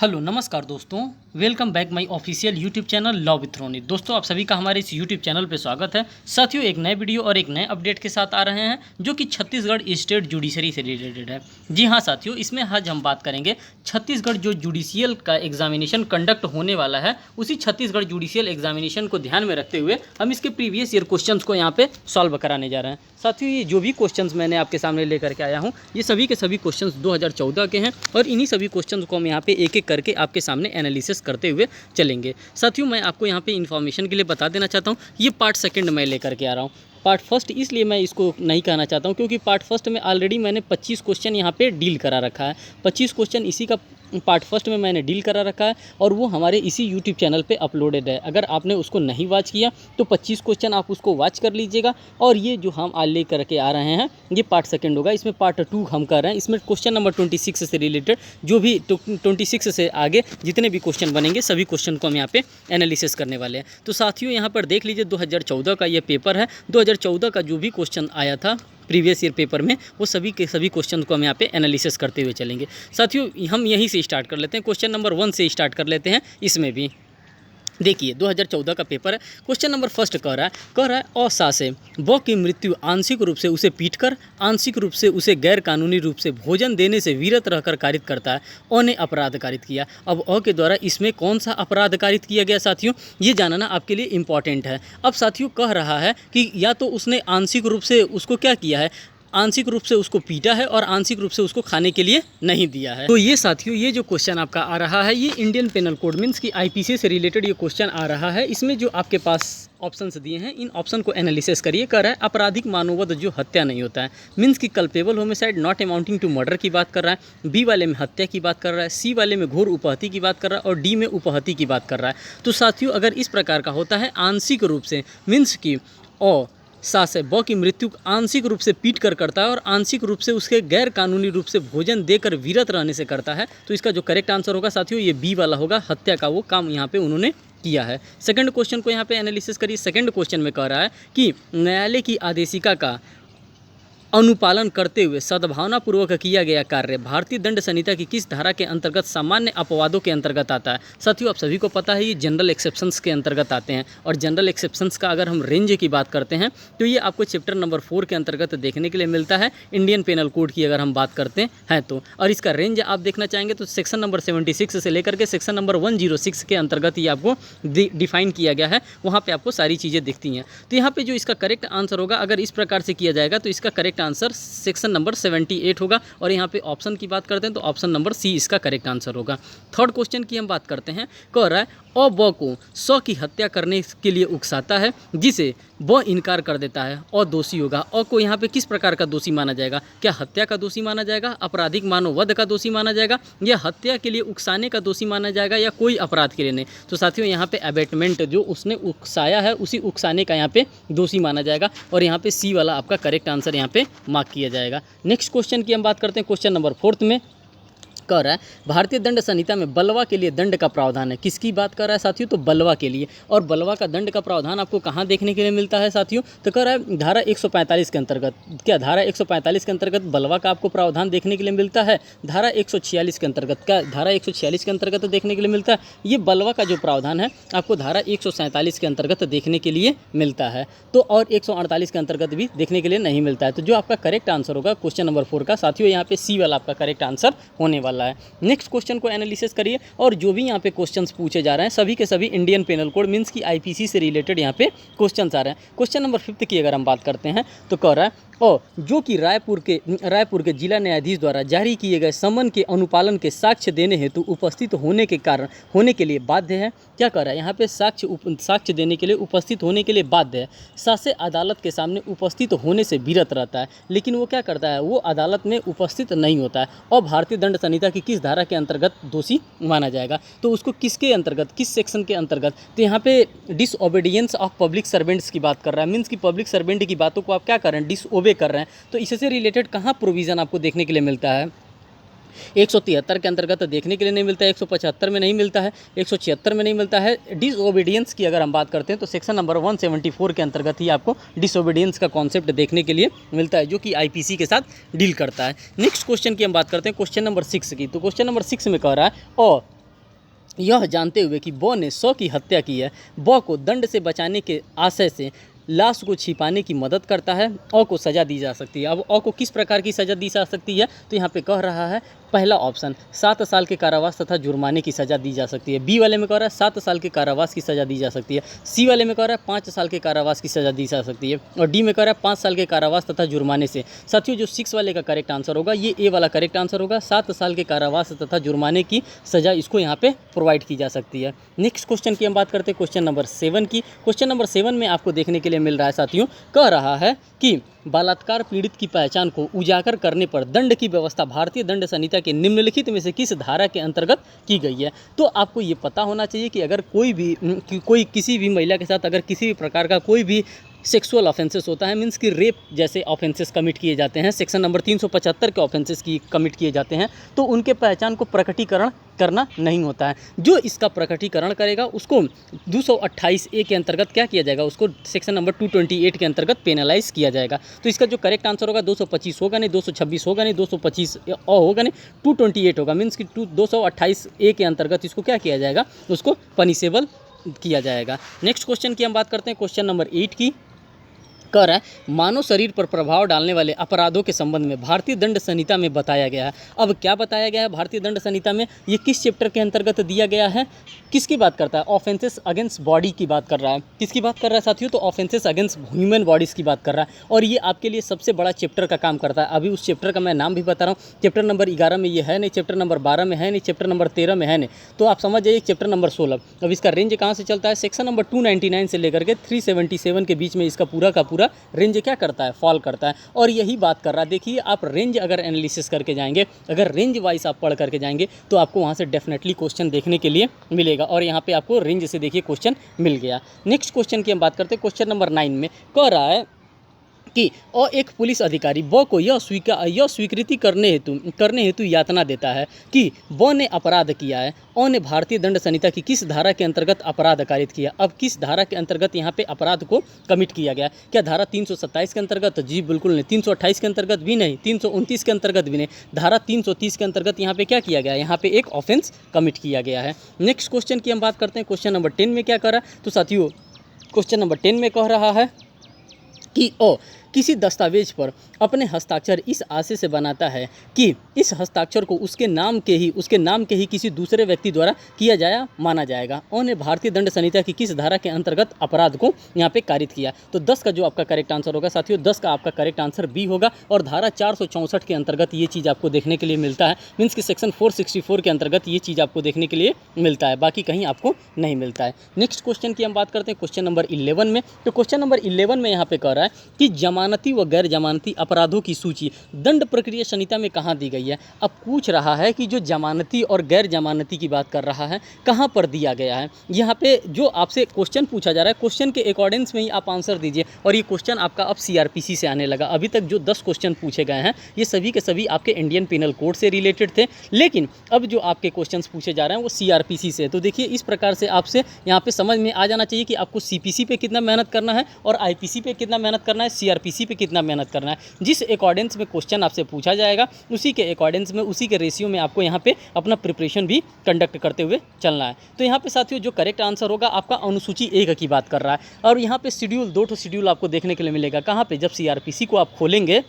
Hello नमस्कार दोस्तों, welcome back my official YouTube channel law with Ronit. दोस्तों आप सभी का हमारे इस यूट्यूब चैनल पे स्वागत है। साथियों एक नए वीडियो और एक नए अपडेट के साथ आ रहे हैं जो कि छत्तीसगढ़ स्टेट जुडिशरी से रिलेटेड है। जी हाँ साथियों, इसमें आज हम बात करेंगे छत्तीसगढ़ जो जुडिशियल का एग्जामिनेशन कंडक्ट होने वाला है, उसी छत्तीसगढ़ जुडिशियल एग्जामिनेशन को ध्यान में रखते हुए हम इसके प्रीवियस ईयर क्वेश्चन को यहाँ पे सॉल्व कराने जा रहे हैं। साथियों ये जो भी क्वेश्चंस मैंने आपके सामने लेकर के आया हूँ, ये सभी के सभी क्वेश्चंस 2014 के हैं और इन्हीं सभी क्वेश्चंस को हम यहाँ पे एक एक करके आपके सामने एनालिसिस करते हुए चलेंगे। साथियों मैं आपको यहाँ पे इन्फॉर्मेशन के लिए बता देना चाहता हूँ, ये पार्ट सेकंड मैं लेकर के आ रहा हूँ। पार्ट फर्स्ट इसलिए मैं इसको नहीं कहना चाहता हूँ क्योंकि पार्ट फर्स्ट में ऑलरेडी मैंने 25 क्वेश्चन यहाँ पे डील करा रखा है। 25 क्वेश्चन इसी का पार्ट फर्स्ट में मैंने डील करा रखा है और वो हमारे इसी यूट्यूब चैनल पे अपलोडेड है। अगर आपने उसको नहीं वॉच किया तो 25 क्वेश्चन आप उसको वॉच कर लीजिएगा। और ये जो हम आज ले करके आ रहे हैं ये पार्ट सेकंड होगा, इसमें पार्ट 2 हम कर रहे हैं। इसमें क्वेश्चन नंबर 26 से रिलेटेड जो भी 26 से आगे जितने भी क्वेश्चन बनेंगे सभी क्वेश्चन को हम यहाँ पे एनालिसिस करने वाले हैं। तो साथियों यहाँ पर देख लीजिए 2014 का ये पेपर है। 2014 का जो भी क्वेश्चन आया था प्रीवियस ईयर पेपर में, वो सभी के सभी क्वेश्चन को हम यहाँ पे एनालिसिस करते हुए चलेंगे। साथियों हम यहीं से स्टार्ट कर लेते हैं, क्वेश्चन नंबर 1 से स्टार्ट कर लेते हैं। इसमें भी देखिए 2014 का पेपर है। क्वेश्चन नंबर फर्स्ट कह रहा है अ से ब की मृत्यु आंशिक रूप से उसे पीटकर, आंशिक रूप से उसे गैर कानूनी रूप से भोजन देने से विरत रहकर कारित करता है। अ ने अपराध कारित किया। अब अ के द्वारा इसमें कौन सा अपराध कारित किया गया साथियों, ये जानना आपके लिए इंपॉर्टेंट है। अब साथियों कह रहा है कि या तो उसने आंशिक रूप से उसको क्या किया है, आंशिक रूप से उसको पीटा है और आंशिक रूप से उसको खाने के लिए नहीं दिया है। तो ये साथियों ये जो क्वेश्चन आपका आ रहा है ये इंडियन पेनल कोड मीन्स की आईपीसी से रिलेटेड ये क्वेश्चन आ रहा है। इसमें जो आपके पास ऑप्शंस दिए हैं इन ऑप्शन को एनालिसिस करिए। कह रहा है आपराधिक मानववध जो हत्या नहीं होता है, मीन्स की culpable homicide not amounting to murder की बात कर रहा है। बी वाले में हत्या की बात कर रहा है, सी वाले में घोर उपहति की बात कर रहा है और डी में उपहति की बात कर रहा है। तो साथियों अगर इस प्रकार का होता है आंशिक रूप से मीन्स की ओ सा से ब की मृत्यु आंशिक रूप से पीट कर करता है और आंशिक रूप से उसके गैर कानूनी रूप से भोजन देकर विरत रहने से करता है, तो इसका जो करेक्ट आंसर होगा साथियों ये बी वाला होगा। हत्या का वो काम यहाँ पे उन्होंने किया है। सेकंड क्वेश्चन को यहाँ पे एनालिसिस करिए। सेकंड क्वेश्चन में कह रहा है कि न्यायालय की आदेशिका का अनुपालन करते हुए सद्भावनापूर्वक किया गया कार्य भारतीय दंड संहिता की किस धारा के अंतर्गत सामान्य अपवादों के अंतर्गत आता है। साथियों आप सभी को पता है ये जनरल एक्सेप्शंस के अंतर्गत आते हैं और जनरल एक्सेप्शंस का अगर हम रेंज की बात करते हैं तो ये आपको चैप्टर नंबर 4 के अंतर्गत देखने के लिए मिलता है। इंडियन पेनल कोड की अगर हम बात करते हैं तो, और इसका रेंज आप देखना चाहेंगे तो सेक्शन नंबर 76 से लेकर के सेक्शन नंबर 106 के अंतर्गत ये आपको डिफाइन किया गया है। वहाँ पर आपको सारी चीज़ें दिखती हैं। तो यहाँ पर जो इसका करेक्ट आंसर होगा अगर इस प्रकार से किया जाएगा तो इसका करेक्ट आंसर सेक्शन नंबर 78 होगा। और यहाँ पे ऑप्शन की बात करते हैं तो ऑप्शन नंबर सी इसका करेक्ट आंसर होगा। थर्ड क्वेश्चन की हम बात करते हैं। कह रहा है अ ब को स की हत्या करने के लिए उकसाता है जिसे ब इनकार कर देता है और दोषी होगा। अ को यहाँ पे किस प्रकार का दोषी माना जाएगा, क्या हत्या का दोषी माना जाएगा, आपराधिक मानववध का दोषी माना जाएगा, या हत्या के लिए उकसाने का दोषी माना जाएगा, या कोई अपराध के लिए नहीं। तो साथियों यहाँ पे अबेटमेंट जो उसने उकसाया है उसी उकसाने का यहाँ पे दोषी माना जाएगा और यहाँ पे सी वाला आपका करेक्ट आंसर यहाँ पे मार्क किया जाएगा। नेक्स्ट क्वेश्चन की हम बात करते हैं। क्वेश्चन नंबर 4 में कह रहा है भारतीय दंड संहिता में बलवा के लिए दंड का प्रावधान है। किसकी बात कर रहा है साथियों, तो बलवा के लिए। और बलवा का दंड का प्रावधान आपको कहाँ देखने के लिए मिलता है साथियों, तो कह रहा है धारा 145 के अंतर्गत। क्या धारा 145 के अंतर्गत बलवा का आपको प्रावधान देखने के लिए मिलता है। धारा 146 के अंतर्गत, क्या धारा 146 के अंतर्गत देखने के लिए मिलता है। ये बलवा का जो प्रावधान है आपको धारा 147 के अंतर्गत देखने के लिए मिलता है। तो और 148 के अंतर्गत भी देखने के लिए नहीं मिलता है। तो जो आपका करेक्ट आंसर होगा क्वेश्चन नंबर 4 का साथियों यहाँ पे सी वाला आपका करेक्ट आंसर होने वाला है। नेक्स्ट क्वेश्चन को एनालिसिस करिए। और जो भी यहाँ पे क्वेश्चंस पूछे जा रहे हैं सभी के सभी इंडियन पेनल कोड मीन्स की आईपीसी से रिलेटेड यहाँ पे क्वेश्चंस आ रहे हैं। क्वेश्चन नंबर 5 की अगर हम बात करते हैं तो कह रहा है और जो कि रायपुर के जिला न्यायाधीश द्वारा जारी किए गए समन के अनुपालन के साक्ष्य देने हेतु उपस्थित होने के लिए बाध्य है। क्या कर रहा है यहाँ पे साक्ष्य देने के लिए उपस्थित होने के लिए बाध्य है। सासे अदालत के सामने उपस्थित होने से विरत रहता है, लेकिन वो क्या करता है, वो अदालत में उपस्थित नहीं होता है और भारतीय दंड संहिता की किस धारा के अंतर्गत दोषी माना जाएगा। तो उसको किसके अंतर्गत, किस सेक्शन के अंतर्गत, तो यहाँ पे डिसओबीडियंस ऑफ पब्लिक सर्वेंट्स की बात कर रहा है। मीन्स की पब्लिक सर्वेंट की बातों को आप क्या कर रहे हैं, डिसओबे कर रहे हैं। तो इससे रिलेटेड कहाँ प्रोविज़न आपको देखने के लिए मिलता है, 173 के अंतर्गत देखने के लिए नहीं मिलता है, 175 में नहीं मिलता है, 176 में नहीं मिलता है। डिसओबीडियंस की अगर हम बात करते हैं तो सेक्शन नंबर 174 के अंतर्गत ही आपको डिसओबीडियंस का कॉन्सेप्ट देखने के लिए मिलता है, जो कि आईपीसी के साथ डील करता है। नेक्स्ट क्वेश्चन की हम बात करते हैं क्वेश्चन नंबर 6 की। तो क्वेश्चन नंबर 6 में कह रहा है और यह जानते हुए कि ब ने स की हत्या की है, ब को दंड से बचाने के आशय से लाश को छिपाने की मदद करता है, अ को सज़ा दी जा सकती है। अब अ को किस प्रकार की सज़ा दी जा सकती है, तो यहाँ पे कह रहा है पहला ऑप्शन 7 साल के कारावास तथा जुर्माने की सज़ा दी जा सकती है। बी वाले में कह रहा है 7 साल के कारावास की सज़ा दी जा सकती है। सी वाले में कह रहा है 5 साल के कारावास की सज़ा दी जा सकती है। और डी में कह रहा है 5 साल के कारावास तथा जुर्माने से। साथियों, जो 6 वाले का करेक्ट आंसर होगा ये ए वाला करेक्ट आंसर होगा। 7 साल के कारावास तथा जुर्माने की सज़ा इसको यहाँ पे प्रोवाइड की जा सकती है। नेक्स्ट क्वेश्चन की हम बात करते हैं क्वेश्चन नंबर 7 की। क्वेश्चन नंबर 7 में आपको देखने के लिए मिल रहा है साथियों, कह रहा है कि बलात्कार पीड़ित की पहचान को उजागर करने पर दंड की व्यवस्था भारतीय दंड संहिता के निम्नलिखित में से किस धारा के अंतर्गत की गई है। तो आपको ये पता होना चाहिए कि अगर कोई किसी भी महिला के साथ अगर किसी भी प्रकार का कोई भी सेक्सुअल ऑफेंसेस होता है, मीन्स कि रेप जैसे ऑफेंसेस कमिट किए जाते हैं, सेक्शन नंबर 375 के ऑफेंसेस की कमिट किए जाते हैं, तो उनके पहचान को प्रकटीकरण करना नहीं होता है। जो इसका प्रकटीकरण करेगा उसको 228 ए के अंतर्गत क्या किया जाएगा, उसको सेक्शन नंबर 228 के अंतर्गत पेनलाइज किया जाएगा। तो इसका जो करेक्ट आंसर होगा 225 होगा नहीं, 226 होगा नहीं, 225 होगा नहीं, 228 होगा। मीन्स कि 228 ए के अंतर्गत इसको क्या किया जाएगा, उसको पनिशेबल किया जाएगा। नेक्स्ट क्वेश्चन की हम बात करते हैं क्वेश्चन नंबर 8 की। कह रहा है मानव शरीर पर प्रभाव डालने वाले अपराधों के संबंध में भारतीय दंड संहिता में बताया गया है। अब क्या बताया गया है भारतीय दंड संहिता में, ये किस चैप्टर के अंतर्गत दिया गया है, किसकी बात करता है, ऑफेंसेस अगेंस्ट बॉडी की बात कर रहा है। किसकी बात कर रहा है साथियों, तो ऑफेंसेस अगेंस्ट ह्यूमन बॉडीज़ की बात कर रहा है। और ये आपके लिए सबसे बड़ा चैप्टर का काम करता है। अभी उस चैप्टर का मैं नाम भी बता रहा हूँ। चैप्टर नंबर 11 में ये है नहीं, चैप्टर नंबर 12 में है नहीं, चैप्टर नंबर 13 में है नहीं, तो आप समझ जाइए चैप्टर नंबर 16। अब इसका रेंज कहाँ से चलता है, सेक्शन नंबर 299 से लेकर के 377 के बीच में इसका पूरा का पूरा रेंज क्या करता है, फॉल करता है। और यही बात कर रहा है। देखिए आप रेंज अगर एनालिसिस करके जाएंगे, अगर रेंज वाइज आप पढ़ करके जाएंगे तो आपको वहाँ से डेफिनेटली क्वेश्चन देखने के लिए मिलेगा। और यहाँ पे आपको रेंज से देखिए क्वेश्चन मिल गया। नेक्स्ट क्वेश्चन की हम बात करते हैं क्वेश्चन नंबर 9 में। कह रहा है कि और एक पुलिस अधिकारी ब को यह स्वीकृति करने हेतु यातना देता है कि ब ने अपराध किया है, अ ने भारतीय दंड संहिता की किस धारा के अंतर्गत अपराध कारित किया। अब किस धारा के अंतर्गत यहाँ पे अपराध को कमिट किया गया, क्या धारा 327 के अंतर्गत, जी बिल्कुल नहीं, 328 के अंतर्गत भी नहीं, 329 के अंतर्गत भी नहीं, धारा 330 के अंतर्गत यहाँ पे क्या किया गया, यहाँ पे एक ऑफेंस कमिट किया गया है। नेक्स्ट क्वेश्चन की हम बात करते हैं क्वेश्चन नंबर 10 में क्या कर रहा है, तो साथियों क्वेश्चन नंबर 10 में कह रहा है कि किसी दस्तावेज पर अपने हस्ताक्षर इस आशय से बनाता है कि इस हस्ताक्षर को उसके नाम के ही किसी दूसरे व्यक्ति द्वारा किया जाया माना जाएगा। ने भारतीय दंड संहिता की किस धारा के अंतर्गत अपराध को यहाँ पे कारित किया। तो 10 का जो आपका करेक्ट आंसर होगा साथियों, 10 का आपका करेक्ट आंसर बी होगा। और धारा 464 के अंतर्गत ये चीज़ आपको देखने के लिए मिलता है। मीन्स कि सेक्शन 464 के अंतर्गत ये चीज़ आपको देखने के लिए मिलता है, बाकी कहीं आपको नहीं मिलता है। नेक्स्ट क्वेश्चन की हम बात करते हैं क्वेश्चन नंबर 11 में। तो क्वेश्चन नंबर 11 में यहाँ पे कह रहा है कि जमानती व गैर जमानती अपराधों की सूची दंड प्रक्रिया संहिता में कहाँ दी गई है। अब पूछ रहा है कि जो जमानती और गैर जमानती की बात कर रहा है कहाँ पर दिया गया है। यहाँ पे जो आपसे क्वेश्चन पूछा जा रहा है, क्वेश्चन के अकॉर्डिंग्स में ही आप आंसर दीजिए। और ये क्वेश्चन आपका अब सीआरपीसी से आने लगा। अभी तक जो 10 क्वेश्चन पूछे गए हैं ये सभी के सभी आपके इंडियन पिनल कोड से रिलेटेड थे, लेकिन अब जो आपके क्वेश्चन पूछे जा रहे हैं वो सीआरपीसी से। तो देखिए इस प्रकार से आपसे यहाँ पे समझ में आ जाना चाहिए कि आपको सीपीसी पे कितना मेहनत करना है और आईपीसी पे कितना मेहनत करना है, सीआरपीसी पे कितना मेहनत करना है। जिस अकॉर्डेंस में क्वेश्चन आपसे पूछा जाएगा उसी के अकॉर्डेंस में, उसी के रेशियो में आपको यहाँ पे अपना प्रिपरेशन भी कंडक्ट करते हुए चलना है। तो यहाँ पे साथियों जो करेक्ट आंसर होगा आपका अनुसूची 1 की बात कर रहा है। और यहाँ पे शेड्यूल 2 शेड्यूल आपको देखने के लिए मिलेगा। कहाँ पे, जब सीआरपीसी को आप खोलेंगे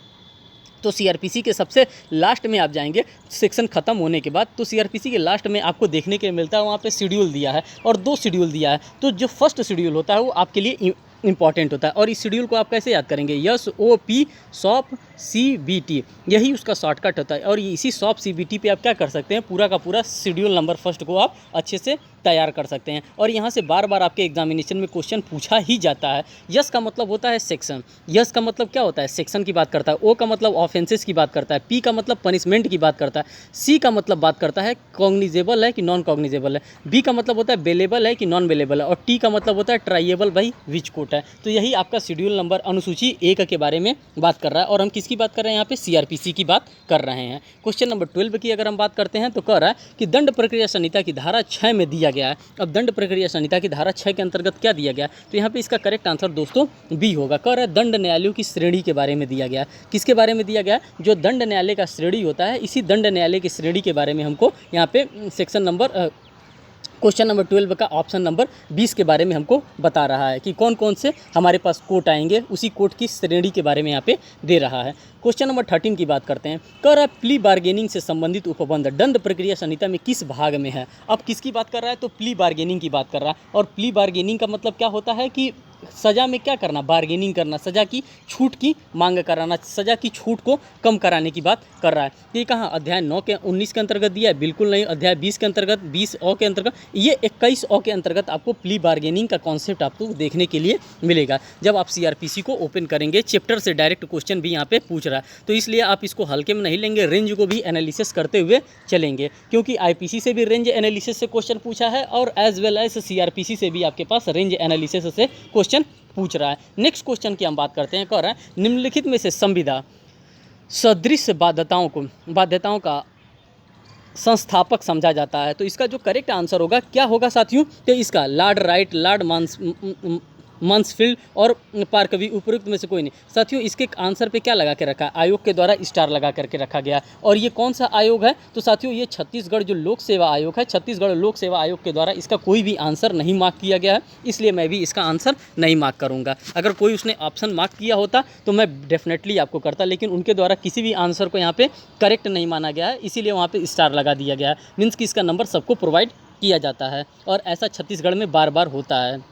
तो सीआरपीसी के सबसे लास्ट में आप जाएंगे सेक्शन खत्म होने के बाद, तो सीआरपीसी के लास्ट में आपको देखने के लिए मिलता है वहाँ पे शेड्यूल दिया है और 2 शेड्यूल दिया है। तो जो फर्स्ट शेड्यूल होता है वो आपके लिए इंपॉर्टेंट होता है। और इस शेड्यूल को आप कैसे याद करेंगे, SOP SOP CBT, यही उसका शॉर्टकट होता है। और इसी SOP CBT पे आप क्या कर सकते हैं, पूरा का पूरा शेड्यूल नंबर फर्स्ट को आप अच्छे से तैयार कर सकते हैं। और यहाँ से बार बार आपके एग्जामिनेशन में क्वेश्चन पूछा ही जाता है। यस का मतलब होता है सेक्शन, यस का मतलब क्या होता है, सेक्शन की बात करता है। ओ का मतलब ऑफेंसेस की बात करता है। पी का मतलब पनिशमेंट की बात करता है। सी का मतलब बात करता है कॉग्निजेबल है कि नॉन कॉग्निजेबल है। बी का मतलब होता है बेलेबल है कि नॉन बेलेबल है। और टी का मतलब होता है ट्राइएबल बाई विच कोर्ट है। तो यही आपका शेड्यूल नंबर अनुसूची 1 के बारे में बात कर रहा है। और हम किसकी बात कर रहे हैं यहाँ पे, सीआरपीसी की बात कर रहे हैं। क्वेश्चन नंबर 12 की अगर हम बात करते हैं तो कह रहा है कि दंड प्रक्रिया संहिता की धारा 6 में दिया गया है। अब दंड प्रक्रिया संहिता की धारा 6 के अंतर्गत क्या दिया गया, तो यहाँ पे इसका करेक्ट आंसर दोस्तों बी होगा। कह रहा है दंड न्यायालयों की श्रेणी के बारे में दिया गया। किसके बारे में दिया गया, जो दंड न्यायालय का श्रेणी होता है, इसी दंड न्यायालय की श्रेणी के बारे में हमको यहाँ पे सेक्शन नंबर क्वेश्चन नंबर 12 का ऑप्शन नंबर 20 के बारे में हमको बता रहा है कि कौन कौन से हमारे पास कोर्ट आएंगे, उसी कोर्ट की श्रेणी के बारे में यहाँ पे दे रहा है। क्वेश्चन नंबर 13 की बात करते हैं। कह रहा है प्ली बार्गेनिंग से संबंधित उपबंध दंड प्रक्रिया संहिता में किस भाग में है। अब किसकी बात कर रहा है, तो प्ली बार्गेनिंग की बात कर रहा है। और प्ली बार्गेनिंग का मतलब क्या होता है कि सज़ा में क्या करना, बार्गेनिंग करना, सज़ा की छूट की मांग कराना, सज़ा की छूट को कम कराने की बात कर रहा है। ये कहाँ अध्याय 9 के 19 के अंतर्गत दिया है, बिल्कुल नहीं। अध्याय 20 के अंतर्गत, 20 ओ के अंतर्गत, ये 21 ओ के अंतर्गत आपको प्ली बार्गेनिंग का कॉन्सेप्ट आपको देखने के लिए मिलेगा। जब आप सीआरपीसी को ओपन करेंगे, चैप्टर से डायरेक्ट क्वेश्चन भी यहाँ पे पूछ रहा है, तो इसलिए आप इसको हल्के में नहीं लेंगे, रेंज को भी एनालिसिस करते हुए चलेंगे, क्योंकि आईपीसी से भी रेंज एनालिसिस से क्वेश्चन पूछा है और एज वेल एज सीआरपीसी से भी आपके पास रेंज एनालिसिस से क्वेश्चन पूछ रहा है। नेक्स्ट क्वेश्चन की हम बात करते हैं। कह रहा है निम्नलिखित में से संविदा सदृश बाध्यताओं का संस्थापक समझा जाता है। तो इसका जो करेक्ट आंसर होगा क्या होगा साथियों, तो इसका लॉर्ड राइट, लॉर्ड मांसफील्ड और पार्कवी, उपयुक्त में से कोई नहीं। साथियों इसके आंसर पे क्या लगा के रखा है, आयोग के द्वारा स्टार लगा करके रखा गया। और ये कौन सा आयोग है, तो साथियों ये छत्तीसगढ़ जो लोक सेवा आयोग है, छत्तीसगढ़ लोक सेवा आयोग के द्वारा इसका कोई भी आंसर नहीं मार्क किया गया है, इसलिए मैं भी इसका आंसर नहीं मार्क करूँगा। अगर कोई उसने ऑप्शन मार्क किया होता तो मैं डेफिनेटली आपको करता, लेकिन उनके द्वारा किसी भी आंसर को यहाँ पे करेक्ट नहीं माना गया है, इसीलिए वहाँ पे स्टार लगा दिया गया है। मीन्स कि इसका नंबर सबको प्रोवाइड किया जाता है और ऐसा छत्तीसगढ़ में बार बार होता है।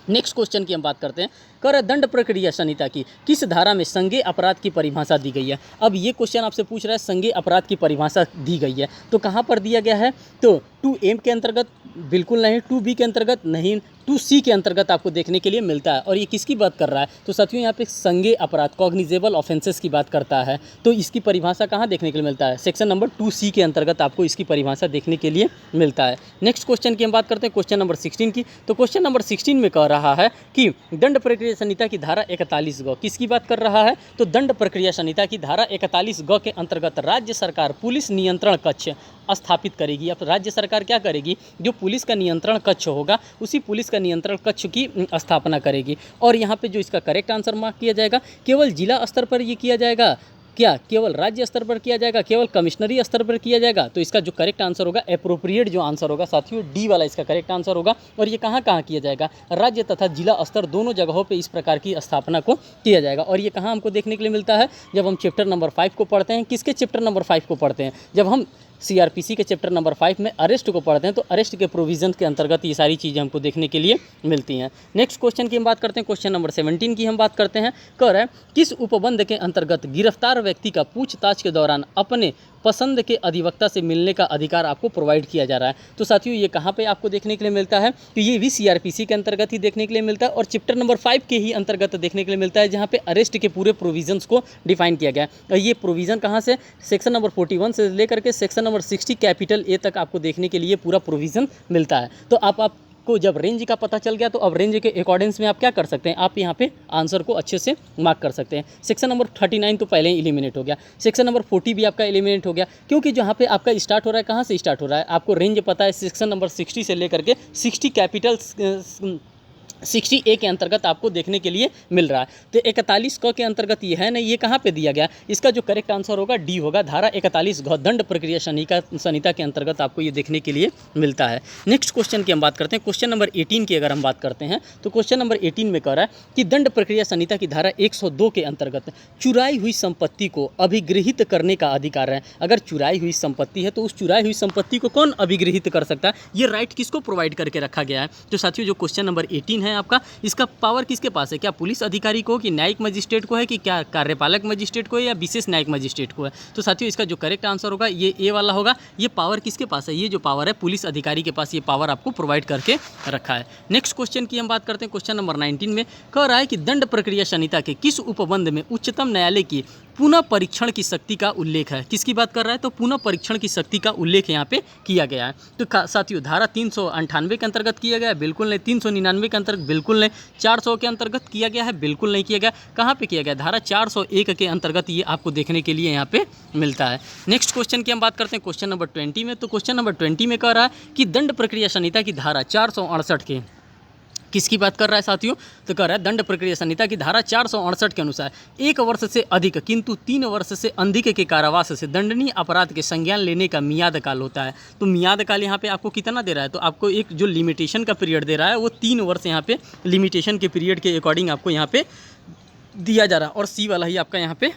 नेक्स्ट क्वेश्चन की हम बात करते हैं। कर दंड प्रक्रिया संहिता की किस धारा में संज्ञेय अपराध की परिभाषा दी गई है। अब ये क्वेश्चन आपसे पूछ रहा है संज्ञेय अपराध की परिभाषा दी गई है, तो कहाँ पर दिया गया है, तो 2M के अंतर्गत बिल्कुल नहीं, 2B के अंतर्गत नहीं, 2C के अंतर्गत आपको देखने के लिए मिलता है। और ये किसकी बात कर रहा है, तो साथियों यहाँ पे संज्ञेय अपराध कॉग्निजेबल ऑफेंसेस की बात करता है। तो इसकी परिभाषा कहाँ देखने के लिए मिलता है, सेक्शन नंबर 2C के अंतर्गत आपको इसकी परिभाषा देखने के लिए मिलता है। नेक्स्ट क्वेश्चन की हम बात करते हैं, क्वेश्चन नंबर 16 की। तो क्वेश्चन नंबर 16 में कह रहा है कि दंड प्रक्रिया संहिता की धारा 41 ग किसकी बात कर रहा है, तो दंड प्रक्रिया संहिता की धारा 41 ग के अंतर्गत राज्य सरकार पुलिस नियंत्रण कक्ष स्थापित करेगी। अब राज्य सरकार क्या करेगी, जो पुलिस का नियंत्रण कक्ष होगा उसी पुलिस का नियंत्रण कक्ष की स्थापना करेगी। और यहाँ पे जो इसका करेक्ट आंसर मार्क किया जाएगा, केवल जिला स्तर पर ये किया जाएगा क्या, केवल राज्य स्तर पर किया जाएगा, केवल कमिश्नरी स्तर पर किया जाएगा, तो इसका जो करेक्ट आंसर होगा, एप्रोप्रिएट जो आंसर होगा साथियों डी वाला इसका करेक्ट आंसर होगा। और ये कहाँ कहाँ किया जाएगा, राज्य तथा जिला स्तर दोनों जगहों पे इस प्रकार की स्थापना को किया जाएगा। और ये कहाँ हमको देखने के लिए मिलता है, जब हम चैप्टर नंबर 5 को पढ़ते हैं। किसके चैप्टर नंबर 5 को पढ़ते हैं, जब हम सीआरपीसी के चैप्टर नंबर 5 में अरेस्ट को पढ़ते हैं, तो अरेस्ट के प्रोविजन के अंतर्गत ये सारी चीज़ें हमको देखने के लिए मिलती हैं। नेक्स्ट क्वेश्चन की हम बात करते हैं, क्वेश्चन नंबर 17 की हम बात करते हैं। कह रहा है किस उपबंध के अंतर्गत गिरफ्तार व्यक्ति का पूछताछ के दौरान अपने पसंद के अधिवक्ता से मिलने का अधिकार आपको प्रोवाइड किया जा रहा है। तो साथियों ये कहाँ पे आपको देखने के लिए मिलता है, तो ये भी सीआरपीसी के अंतर्गत ही देखने के लिए मिलता है और चैप्टर नंबर 5 के ही अंतर्गत देखने के लिए मिलता है, जहाँ पे अरेस्ट के पूरे प्रोविजंस को डिफाइन किया गया है। और ये प्रोविज़न कहाँ से, सेक्शन नंबर 41 से लेकर के सेक्शन नंबर 60 कैपिटल ए तक आपको देखने के लिए पूरा प्रोविज़न मिलता है। तो आपको जब रेंज का पता चल गया, तो अब रेंज के अकॉर्डिंग्स में आप क्या कर सकते हैं, आप यहाँ पे आंसर को अच्छे से मार्क कर सकते हैं। सेक्शन नंबर 39 तो पहले ही एलिमिनेट हो गया, सेक्शन नंबर 40 भी आपका एलिमिनेट हो गया, क्योंकि जहाँ पे आपका स्टार्ट हो रहा है, कहाँ से स्टार्ट हो रहा है, आपको रेंज पता है, सेक्शन नंबर 60 से लेकर के 60 कैपिटल 60A के अंतर्गत आपको देखने के लिए मिल रहा है। तो 41 क के अंतर्गत ये है नहीं, ये कहाँ पे दिया गया, इसका जो करेक्ट आंसर होगा डी होगा, धारा 41 घ दंड प्रक्रिया संहिता के अंतर्गत आपको ये देखने के लिए मिलता है। नेक्स्ट क्वेश्चन की हम बात करते हैं, क्वेश्चन नंबर 18 की अगर हम बात करते हैं, तो क्वेश्चन नंबर 18 में कह रहा है कि दंड प्रक्रिया संहिता की धारा 102 के अंतर्गत चुराई हुई संपत्ति को अभिगृहित करने का अधिकार है। अगर चुराई हुई संपत्ति है तो उस चुराई हुई संपत्ति को कौन अभिगृहित कर सकता है, ये राइट किसको प्रोवाइड करके रखा गया है। तो साथियों जो क्वेश्चन नंबर 18 है आपका, इसका पावर किसके पास है, क्या पुलिस अधिकारी को, कि न्यायिक मजिस्ट्रेट को है, कि क्या कार्यपालक मजिस्ट्रेट को है, या विशेष न्यायिक मजिस्ट्रेट को है। तो साथियों इसका जो करेक्ट आंसर होगा ये ए वाला होगा। ये पावर किसके पास है, ये जो पावर है पुलिस अधिकारी के पास, ये पावर आपको प्रोवाइड करके रखा है। नेक्स्ट क्वेश्चन की हम बात करते हैं, क्वेश्चन नंबर 19 में कह रहा है कि दंड प्रक्रिया संहिता के किस उपबंध में उच्चतम न्यायालय की पुनः परीक्षण की शक्ति का उल्लेख है। किसकी बात कर रहा है, तो पुनः परीक्षण की शक्ति का उल्लेख यहाँ पे किया गया है। तो साथियों धारा 398 के अंतर्गत किया गया है, बिल्कुल नहीं। 399 के अंतर्गत बिल्कुल नहीं। 400 के अंतर्गत किया गया है, बिल्कुल नहीं किया गया। कहाँ पे किया गया, धारा 401 के अंतर्गत ये आपको देखने के लिए यहाँ पे मिलता है। नेक्स्ट क्वेश्चन की हम बात करते हैं, क्वेश्चन नंबर 20 में। तो क्वेश्चन नंबर 20 में कह रहा है कि दंड प्रक्रिया संहिता की धारा 468 के किसकी बात कर रहा है साथियों? तो कह रहा है दंड प्रक्रिया संहिता की धारा 468 के अनुसार 1 वर्ष से अधिक किंतु 3 वर्ष से अधिक के कारावास से दंडनीय अपराध के संज्ञान लेने का मियाद काल होता है। तो मियाद काल यहाँ पे आपको कितना दे रहा है? तो आपको एक जो लिमिटेशन का पीरियड दे रहा है वो 3 वर्ष यहाँ पे लिमिटेशन के पीरियड के अकॉर्डिंग आपको यहाँ पे दिया जा रहा है और सी वाला ही आपका यहाँ पे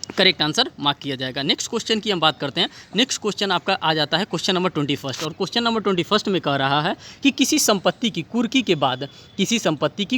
करेक्ट आंसर मार्क किया जाएगा। नेक्स्ट क्वेश्चन की हम बात करते हैं। नेक्स्ट क्वेश्चन आपका आ जाता है क्वेश्चन नंबर 21 और क्वेश्चन नंबर 21 में कह रहा है कि किसी संपत्ति की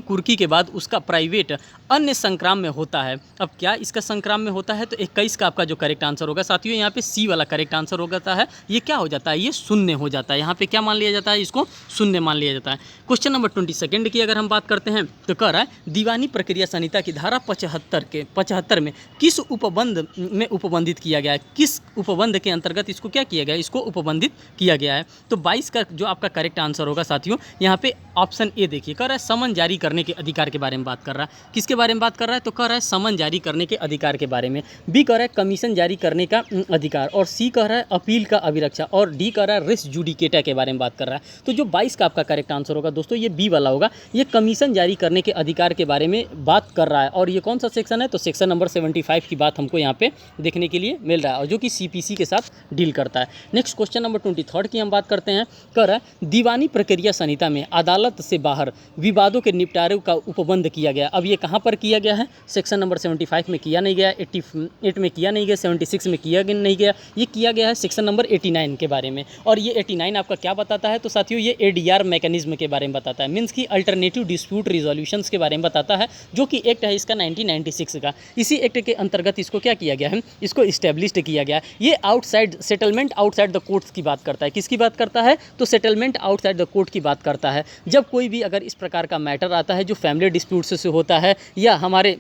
कुर्की के बाद उसका प्राइवेट अन्य संक्राम में होता है। अब क्या इसका संक्राम में होता है? तो 21 का आपका जो करेक्ट आंसर होगा साथियों यहाँ पे सी वाला करेक्ट आंसर हो जाता है। ये क्या हो जाता है? ये शून्य हो जाता है। यहाँ पे क्या मान लिया जाता है? इसको शून्य मान लिया जाता है। क्वेश्चन नंबर 22 की अगर हम बात करते हैं तो कह रहा है दीवानी प्रक्रिया संहिता की धारा 75 में किस उपबंध में उपबंधित किया गया है? किस उपबंध के अंतर्गत इसको क्या किया गया है? इसको उपबंधित किया गया है। तो 22 का जो आपका करेक्ट आंसर होगा साथियों यहाँ पे ऑप्शन ए देखिए, कह रहा है समन जारी करने के अधिकार के बारे में बात कर रहा है। किसके बारे में बात कर रहा है? तो कह रहा है समन जारी करने के अधिकार के बारे में। बी कह रहा है कमीशन जारी करने का अधिकार और सी कह रहा है अपील का अभिरक्षा और डी कह रहा है रिस जुडिकेटा के बारे में बात कर रहा है। तो जो 22 का आपका करेक्ट आंसर होगा दोस्तों ये बी वाला होगा। ये कमीशन जारी करने के अधिकार के बारे में बात कर रहा है और ये कौन सा सेक्शन है? तो सेक्शन नंबर 75 की बात हमको यहाँ पे देखने के लिए मिल रहा है और जो कि सीपीसी के साथ डील करता है। नेक्स्ट क्वेश्चन नंबर 23 की हम बात करते हैं। कह रहा है दीवानी प्रक्रिया संहिता में अदालत से बाहर विवादों के निपटारे का उपबंध किया गया। अब ये कहाँ पर किया गया है? सेक्शन नंबर 75 में किया नहीं गया, 88 में किया नहीं गया, 76 में किया नहीं गया। ये किया गया है सेक्शन नंबर 89 के बारे में। और ये 89 आपका क्या बताता है? तो साथियों ये एडीआर मैकेनिज्म के बारे में बताता है, मीन्स की अल्टरनेटिव डिस्प्यूट रिजोल्यूशंस के बारे में बताता है, जो कि एक्ट है इसका 1996 का। इसी एक्ट के अंतर्गत इसको क्या किया गया है? इसको इस्टेब्लिश्ड किया गया। ये outside settlement outside the courts की बात करता है। किसकी बात करता है? तो सेटलमेंट आउटसाइड द कोर्ट की बात करता है। जब कोई भी अगर इस प्रकार का मैटर आता है जो फैमिली डिस्प्यूट्स से होता है या हमारे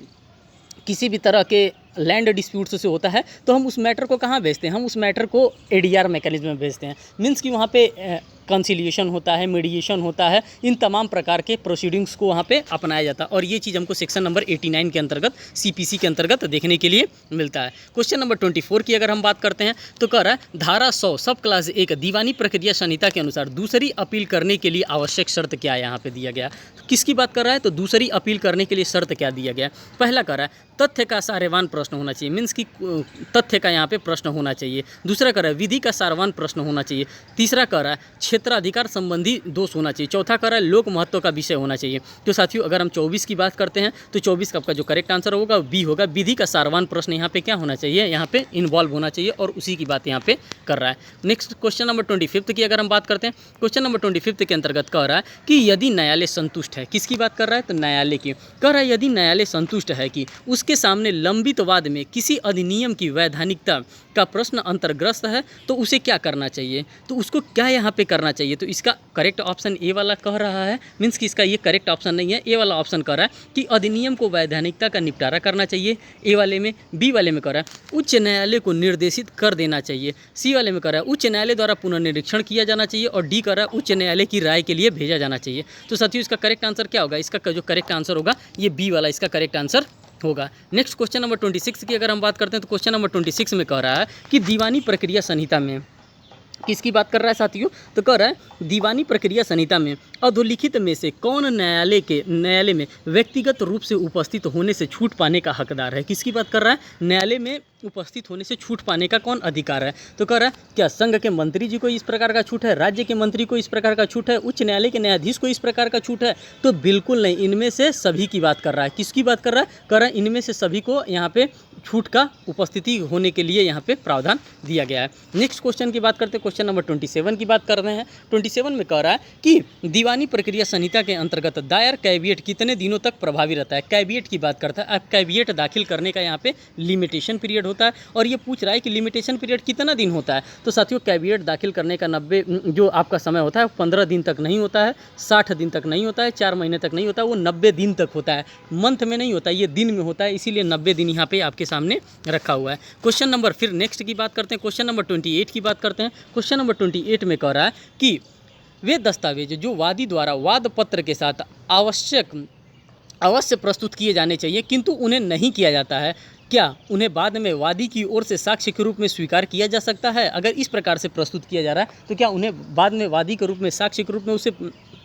किसी भी तरह के लैंड डिस्प्यूट्स से होता है तो हम उस मैटर को कहाँ भेजते हैं? हम उस मैटर को एडीआर मैकेनिज्म में भेजते हैं। मीन्स कि वहाँ पे कंसिलिएशन होता है, मीडिएशन होता है, इन तमाम प्रकार के प्रोसीडिंग्स को वहाँ पे अपनाया जाता है और ये चीज़ हमको सेक्शन नंबर 89 के अंतर्गत सीपीसी के अंतर्गत देखने के लिए मिलता है। क्वेश्चन नंबर 24 की अगर हम बात करते हैं तो कह रहा है धारा 100 सब क्लास 1 दीवानी प्रक्रिया संहिता के अनुसार दूसरी अपील करने के लिए आवश्यक शर्त क्या है? यहाँ पे दिया गया। किसकी बात कर रहा है? तो दूसरी अपील करने के लिए शर्त क्या दिया गया? पहला कह रहा है तथ्य का सारवान प्रश्न होना चाहिए, मीन्स कि तथ्य का यहाँ पे प्रश्न होना चाहिए। दूसरा कह रहा है विधि का सारवान प्रश्न होना चाहिए। तीसरा कह रहा है क्षेत्राधिकार संबंधी दोष होना चाहिए। चौथा कह रहा है लोक महत्व का विषय होना चाहिए। तो साथियों अगर हम 24 की बात करते हैं तो 24 का आपका जो करेक्ट आंसर होगा बी होगा। विधि का सारवान प्रश्न यहाँ पे क्या होना चाहिए? यहाँ पे इन्वॉल्व होना चाहिए और उसी की बात यहाँ पे कर रहा है। नेक्स्ट क्वेश्चन नंबर 25 की अगर हम बात करते हैं, क्वेश्चन नंबर 25 के अंतर्गत कह रहा है कि यदि न्यायालय संतुष्ट है। किसकी बात कर रहा है? तो न्यायालय की। कह रहा है यदि न्यायालय संतुष्ट है कि उसके सामने लंबित वाद में किसी अधिनियम की वैधानिकता का प्रश्न अंतर्ग्रस्त है तो उसे क्या करना चाहिए? तो उसको क्या यहाँ पे करना चाहिए? तो इसका करेक्ट ऑप्शन ए वाला कह रहा है, मीन्स कि इसका ये करेक्ट ऑप्शन नहीं है, ए वाला ऑप्शन कह रहा है कि अधिनियम को वैधानिकता का निपटारा करना चाहिए ए वाले में। बी वाले में कह रहा है उच्च न्यायालय को निर्देशित कर देना चाहिए। सी वाले में कह रहा है उच्च न्यायालय द्वारा पुनर्निरीक्षण किया जाना चाहिए और डी कह रहा है उच्च न्यायालय की राय के लिए भेजा जाना चाहिए। तो साथियों इसका करेक्ट आंसर क्या होगा? इसका जो करेक्ट आंसर होगा ये बी वाला इसका करेक्ट आंसर होगा। नेक्स्ट क्वेश्चन नंबर 26 की अगर हम बात करते हैं तो क्वेश्चन नंबर 26 में कह रहा है कि दीवानी प्रक्रिया संहिता में किसकी बात कर रहा है साथियों? तो कह रहा है दीवानी प्रक्रिया संहिता में अधोलिखित में से कौन न्यायालय में व्यक्तिगत रूप से उपस्थित होने से छूट पाने का हकदार है? किसकी बात कर रहा है? न्यायालय में उपस्थित होने से छूट पाने का कौन अधिकार है? तो कह रहा है क्या संघ के मंत्री जी को इस प्रकार का छूट है, राज्य के मंत्री को इस प्रकार का छूट है, उच्च न्यायालय के न्यायाधीश को इस प्रकार का छूट है? तो बिल्कुल नहीं, इनमें से सभी की बात कर रहा है। किसकी बात कर रहा है? कह रहा है इनमें से सभी को यहाँ पे छूट का उपस्थिति होने के लिए यहाँ पे प्रावधान दिया गया है। नेक्स्ट क्वेश्चन की बात करते हैं, क्वेश्चन नंबर 27 की बात कर रहे हैं। 27 में कह रहा है कि दीवानी प्रक्रिया संहिता के अंतर्गत दायर कैविएट कितने दिनों तक प्रभावी रहता है? कैविएट की बात करता है। अब कैविएट दाखिल करने का यहाँ पे लिमिटेशन पीरियड होता है और ये पूछ रहा है कि लिमिटेशन पीरियड कितना दिन होता है? तो साथियों कैविएट दाखिल करने का 90 जो आपका समय होता है 15 दिन तक नहीं होता है, 60 दिन तक नहीं होता है, 4 महीने तक नहीं होता है, वो 90 दिन तक होता है। मंथ में नहीं होता है, ये दिन में होता है, इसीलिए 90 दिन यहाँ पे आपके सामने रखा हुआ है। क्वेश्चन नंबर फिर नेक्स्ट की बात करते हैं, क्वेश्चन नंबर 28 की बात करते हैं। क्वेश्चन नंबर 28 में कह रहा है कि वे दस्तावेज जो वादी द्वारा वाद पत्र के साथ अवश्य प्रस्तुत किए जाने चाहिए किंतु उन्हें नहीं किया जाता है, क्या उन्हें बाद में वादी की ओर से साक्ष्य के रूप में स्वीकार किया जा सकता है? अगर इस प्रकार से प्रस्तुत किया जा रहा है तो क्या उन्हें बाद में वादी के रूप में साक्ष्य के रूप में उसे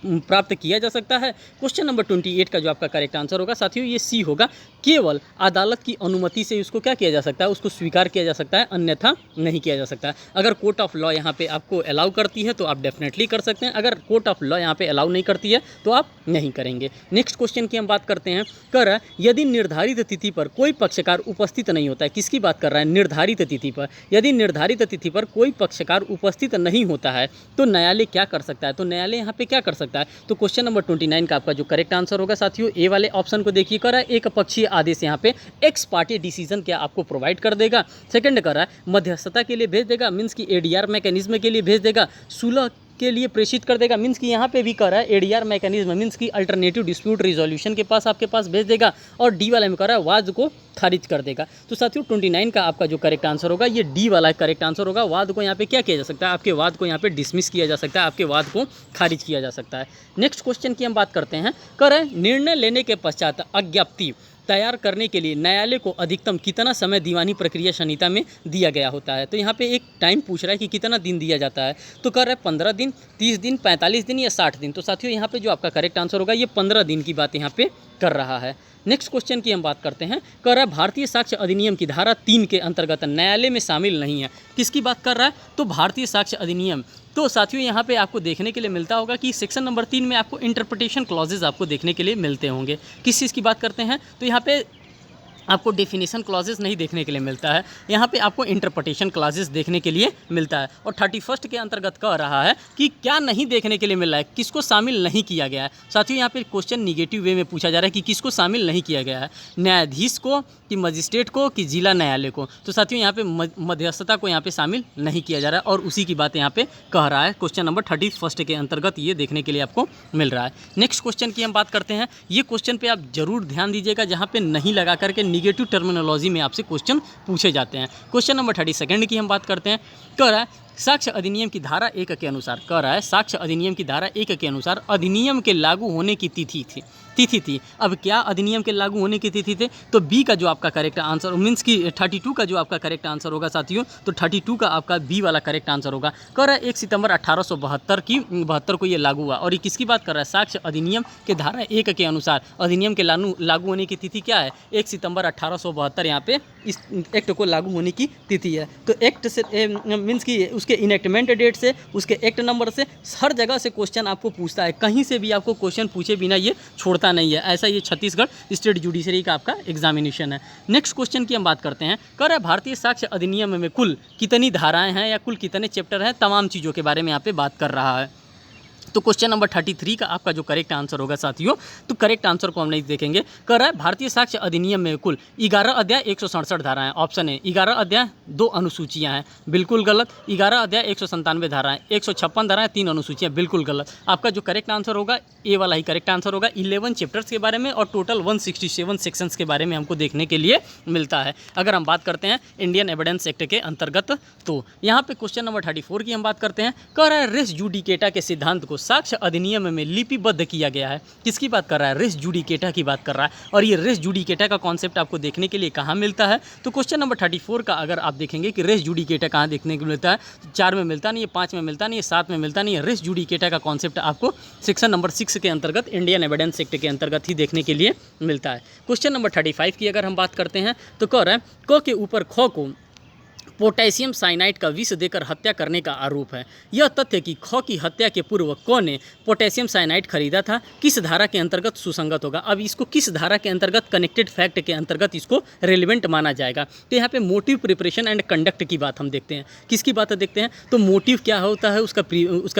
प्राप्त किया जा सकता है। क्वेश्चन नंबर 28 का जो आपका करेक्ट आंसर होगा साथियों ये सी होगा, केवल अदालत की अनुमति से उसको क्या किया जा सकता है, उसको स्वीकार किया जा सकता है, अन्यथा नहीं किया जा सकता है। अगर कोर्ट ऑफ लॉ यहाँ पे आपको अलाउ करती है तो आप डेफिनेटली कर सकते हैं, अगर कोर्ट ऑफ लॉ यहाँ पे अलाउ नहीं करती है तो आप नहीं करेंगे। नेक्स्ट क्वेश्चन की हम बात करते हैं, कर यदि निर्धारित तिथि पर कोई पक्षकार उपस्थित नहीं होता है, किसकी बात कर रहा है, निर्धारित तिथि पर। यदि निर्धारित तिथि पर कोई पक्षकार उपस्थित नहीं होता है तो न्यायालय क्या कर सकता है, तो न्यायालय यहाँ पे क्या कर सकता है। तो क्वेश्चन नंबर 29 का आपका जो करेक्ट आंसर होगा साथियों ए वाले ऑप्शन को देखिए, कर रहा है एक पक्षीय आदेश यहाँ पे एक्स पार्टी डिसीजन क्या आपको प्रोवाइड कर देगा। सेकंड कर रहा है मध्यस्थता के लिए भेज देगा, मीन्स की एडीआर मैकेनिज्म के लिए भेज देगा, सुलह के लिए प्रेषित कर देगा, मीन्स कि यहाँ पे भी कर रहा है एडीआर मैकेनिज्म मीन्स की अल्टरनेटिव डिस्प्यूट रिजोल्यूशन के पास आपके पास भेज देगा, और डी वाला में कर रहा है वाद को खारिज कर देगा। तो साथियों 29 का आपका जो करेक्ट आंसर होगा ये डी वाला करेक्ट आंसर होगा। वाद को यहाँ पे क्या किया जा सकता है, आपके वाद को यहाँ पे डिसमिस किया जा सकता है, आपके वाद को खारिज किया जा सकता है। नेक्स्ट क्वेश्चन की हम बात करते हैं, कर रहा है निर्णय लेने के पश्चात अज्ञप्ति तैयार करने के लिए न्यायालय को अधिकतम कितना समय दीवानी प्रक्रिया संहिता में दिया गया होता है। तो यहाँ पे एक टाइम पूछ रहा है कि कितना दिन दिया जाता है, तो कर रहा है 15 दिन, 30 दिन, 45 दिन या 60 दिन। तो साथियों यहाँ पे जो आपका करेक्ट आंसर होगा ये 15 दिन की बात यहाँ पे कर रहा है। नेक्स्ट क्वेश्चन की हम बात करते हैं, कर रहा है भारतीय साक्ष्य अधिनियम की धारा 3 के अंतर्गत न्यायालय में शामिल नहीं है, किसकी बात कर रहा है, तो भारतीय साक्ष्य अधिनियम। तो साथियों यहाँ पे आपको देखने के लिए मिलता होगा कि सेक्शन नंबर 3 में आपको इंटरप्रिटेशन क्लॉजेज आपको देखने के लिए मिलते होंगे। किस चीज़ की बात करते हैं, तो यहाँ पे आपको डेफिनेशन क्लॉजेस नहीं देखने के लिए मिलता है, यहाँ पे आपको इंटरप्रिटेशन क्लॉजेस देखने के लिए मिलता है। और 31 के अंतर्गत कह रहा है कि क्या नहीं देखने के लिए मिल रहा है, किसको शामिल नहीं किया गया है। साथियों यहाँ पे क्वेश्चन निगेटिव वे में पूछा जा रहा है कि किसको शामिल नहीं किया गया है, न्यायाधीश को कि मजिस्ट्रेट को कि जिला न्यायालय को। तो साथियों यहाँ पे मध्यस्थता को यहाँ पे शामिल नहीं किया जा रहा है और उसी की बात यहाँ पे कह रहा है। क्वेश्चन नंबर 31 के अंतर्गत ये देखने के लिए आपको मिल रहा है। नेक्स्ट क्वेश्चन की हम बात करते हैं, ये क्वेश्चन पे आप जरूर ध्यान दीजिएगा, जहाँ पे नहीं लगा करके निगेटिव टर्मिनोलॉजी में आपसे क्वेश्चन पूछे जाते हैं। क्वेश्चन नंबर 32 की हम बात करते हैं, कह रहा है साक्ष्य अधिनियम की धारा 1 के अनुसार, कह रहा है साक्ष्य अधिनियम की धारा 1 के अनुसार अधिनियम के लागू होने की तिथि थी। अब क्या अधिनियम के लागू होने की तिथि थे, तो बी का जो आपका करेक्ट आंसर मीन्स की 32 का जो आपका करेक्ट आंसर होगा साथियों, तो 32 का आपका बी वाला करेक्ट आंसर होगा। कह रहा है 1 सितंबर 1872 को ये लागू हुआ। और ये किसकी बात कर रहा है, साक्ष्य अधिनियम के धारा 1 के अनुसार अधिनियम के लागू होने की तिथि क्या है, 1 सितंबर 1872 यहाँ पे इस एक्ट को लागू होने की तिथि है। तो एक्ट से मीन्स की उसके इनेक्टमेंट डेट से, उसके एक्ट नंबर से, हर जगह से क्वेश्चन आपको पूछता है, कहीं से भी आपको क्वेश्चन पूछे बिना ये छोड़ता नहीं है। ऐसा ये छत्तीसगढ़ स्टेट जुडिशरी का आपका एग्जामिनेशन है। नेक्स्ट क्वेश्चन की हम बात करते हैं, कह रहा है भारतीय साक्ष्य अधिनियम में कुल कितनी धाराएं हैं या कुल कितने चैप्टर हैं, तमाम चीज़ों के बारे में यहाँ पे बात कर रहा है। तो क्वेश्चन नंबर 33 का आपका जो करेक्ट आंसर होगा साथियों, तो करेक्ट आंसर को हम नहीं देखेंगे। कह रहा है भारतीय साक्ष्य अधिनियम में कुल 11 अध्याय 167 धाराएं। ऑप्शन है 11 अध्याय 2 अनुसूचियां हैं, बिल्कुल गलत। 11 अध्याय 197 धाराएं, 156 धाराएं 3 अनुसूचियां, बिल्कुल गलत। आपका जो करेक्ट आंसर होगा ए वाला ही करेक्ट आंसर होगा। 11 चैप्टर्स के बारे में और टोटल 167 सेक्शंस के बारे में हमको देखने के लिए मिलता है। अगर हम बात करते हैं इंडियन एविडेंस एक्ट के अंतर्गत, तो यहाँ पे क्वेश्चन नंबर 34 की हम बात करते हैं। कह रहा है रेस जुडिकेटा के सिद्धांत को साक्ष्य अधिनियम में लिपिबद्ध किया गया है, किसकी बात कर रहा है, रेस जुडिकेटा की बात कर रहा है। और ये रेस जुडिकेटा का कॉन्सेप्ट आपको देखने के लिए कहाँ मिलता है, तो क्वेश्चन नंबर 34 का अगर आप देखेंगे कि रेस जुडिकेटा कहाँ देखने को मिलता है, तो 4 में मिलता नहीं है, 5 में मिलता नहीं है, 7 में मिलता नहीं है। रेस जुडिकेटा का कॉन्सेप्ट आपको सेक्शन नंबर 6 के अंतर्गत इंडियन एविडेंस एक्ट के अंतर्गत ही देखने के लिए मिलता है। क्वेश्चन नंबर 35 की अगर हम बात करते हैं, तो कह रहा है क के ऊपर ख को पोटेशियम साइनाइड का विष देकर हत्या करने का आरोप है। यह तथ्य कि ख की हत्या के पूर्व क ने पोटेशियम साइनाइड खरीदा था, किस धारा के अंतर्गत सुसंगत होगा। अब इसको किस धारा के अंतर्गत, कनेक्टेड फैक्ट के अंतर्गत इसको रेलिवेंट माना जाएगा। तो यहाँ पे मोटिव, प्रिपरेशन एंड कंडक्ट की बात हम देखते हैं। किसकी बात देखते हैं, तो मोटिव क्या होता है, उसका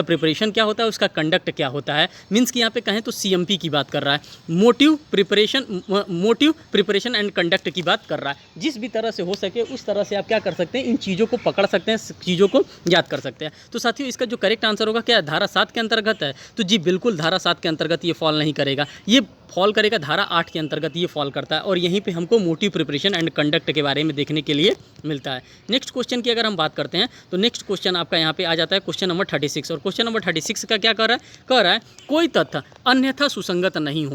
प्रिपरेशन क्या होता है, उसका कंडक्ट क्या होता है। मीन्स कि यहाँ पे कहें तो CMP की बात कर रहा है, मोटिव प्रिपरेशन एंड कंडक्ट की बात कर रहा है। जिस भी तरह से हो सके उस तरह से आप क्या कर सकते हैं, इन चीज़ों को पकड़ सकते हैं, चीज़ों को याद कर सकते हैं। तो साथियों इसका जो करेक्ट आंसर होगा क्या धारा 7 के अंतर्गत है, तो जी बिल्कुल धारा 7 के अंतर्गत ये फॉल नहीं करेगा, ये फॉल करेगा धारा 8 के अंतर्गत ये फॉल करता है। और यहीं पे हमको मोटिव, प्रिपरेशन एंड कंडक्ट के बारे में देखने के लिए मिलता है। नेक्स्ट क्वेश्चन की अगर हम बात करते हैं, तो नेक्स्ट क्वेश्चन आपका यहाँ पे आ जाता है क्वेश्चन नंबर 36। और क्वेश्चन नंबर 36 का क्या कह रहा है, कोई तथ्य अन्यथा सुसंगत नहीं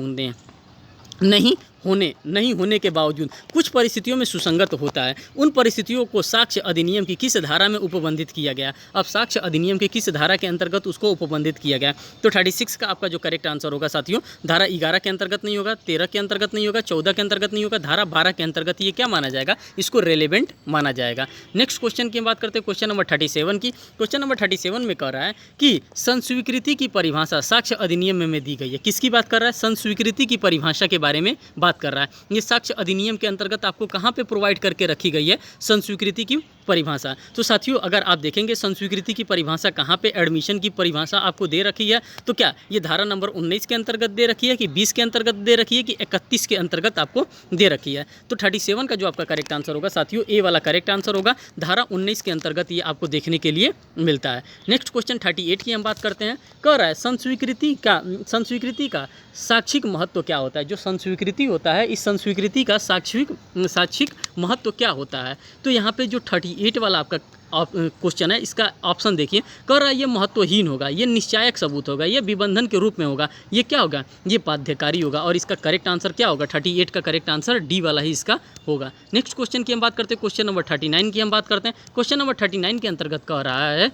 नहीं होने के बावजूद कुछ परिस्थितियों में सुसंगत होता है, उन परिस्थितियों को साक्ष्य अधिनियम की किस धारा में उपबंधित किया गया। अब साक्ष्य अधिनियम के किस धारा के अंतर्गत उसको उपबंधित किया गया, तो 36 का आपका जो करेक्ट आंसर होगा साथियों, धारा 11 के अंतर्गत नहीं होगा, 13 के अंतर्गत नहीं होगा, 14 के अंतर्गत नहीं होगा, धारा 12 के अंतर्गत ये क्या माना जाएगा, इसको रेलेवेंट माना जाएगा। नेक्स्ट क्वेश्चन की बात करते हैं, क्वेश्चन नंबर 37 की। क्वेश्चन नंबर 37 में कह रहा है कि संस्वीकृति की परिभाषा साक्ष्य अधिनियम में दी गई है। किसकी बात कर रहा है, संस्वीकृति की परिभाषा के बारे में बात कर रहा है। ये साक्ष्य अधिनियम के अंतर्गत आपको कहाँ पे प्रोवाइड करके रखी गई है संस्वीकृति की परिभाषा। तो साथियों अगर आप देखेंगे संस्वीकृति की परिभाषा कहाँ पे एडमिशन की परिभाषा आपको दे रखी है, तो क्या ये धारा नंबर 19 के अंतर्गत दे रखी है कि 20 के अंतर्गत दे रखी है कि 31 के अंतर्गत आपको दे रखी है। तो 37 का जो आपका करेक्ट आंसर होगा साथियों, ए वाला करेक्ट आंसर होगा, धारा 19 के अंतर्गत ये आपको देखने के लिए मिलता है। नेक्स्ट क्वेश्चन 38 की हम बात करते हैं। कह रहा है संस्वीकृति का साक्षिक महत्व क्या होता है। जो संस्वीकृति होता है, इस संस्वीकृति का साक्षिक महत्व क्या होता है। तो यहाँ पे जो 38 वाला आपका क्वेश्चन है, इसका ऑप्शन देखिए। कह रहा है ये महत्वहीन होगा, ये निश्चायक सबूत होगा, ये विबंधन के रूप में होगा, ये क्या होगा, ये बाध्यकारी होगा। और इसका करेक्ट आंसर क्या होगा, 38 का करेक्ट आंसर डी वाला ही इसका होगा। नेक्स्ट क्वेश्चन की हम बात करते हैं, क्वेश्चन नंबर 39 की हम बात करते हैं। क्वेश्चन नंबर 39 के अंतर्गत कह रहा है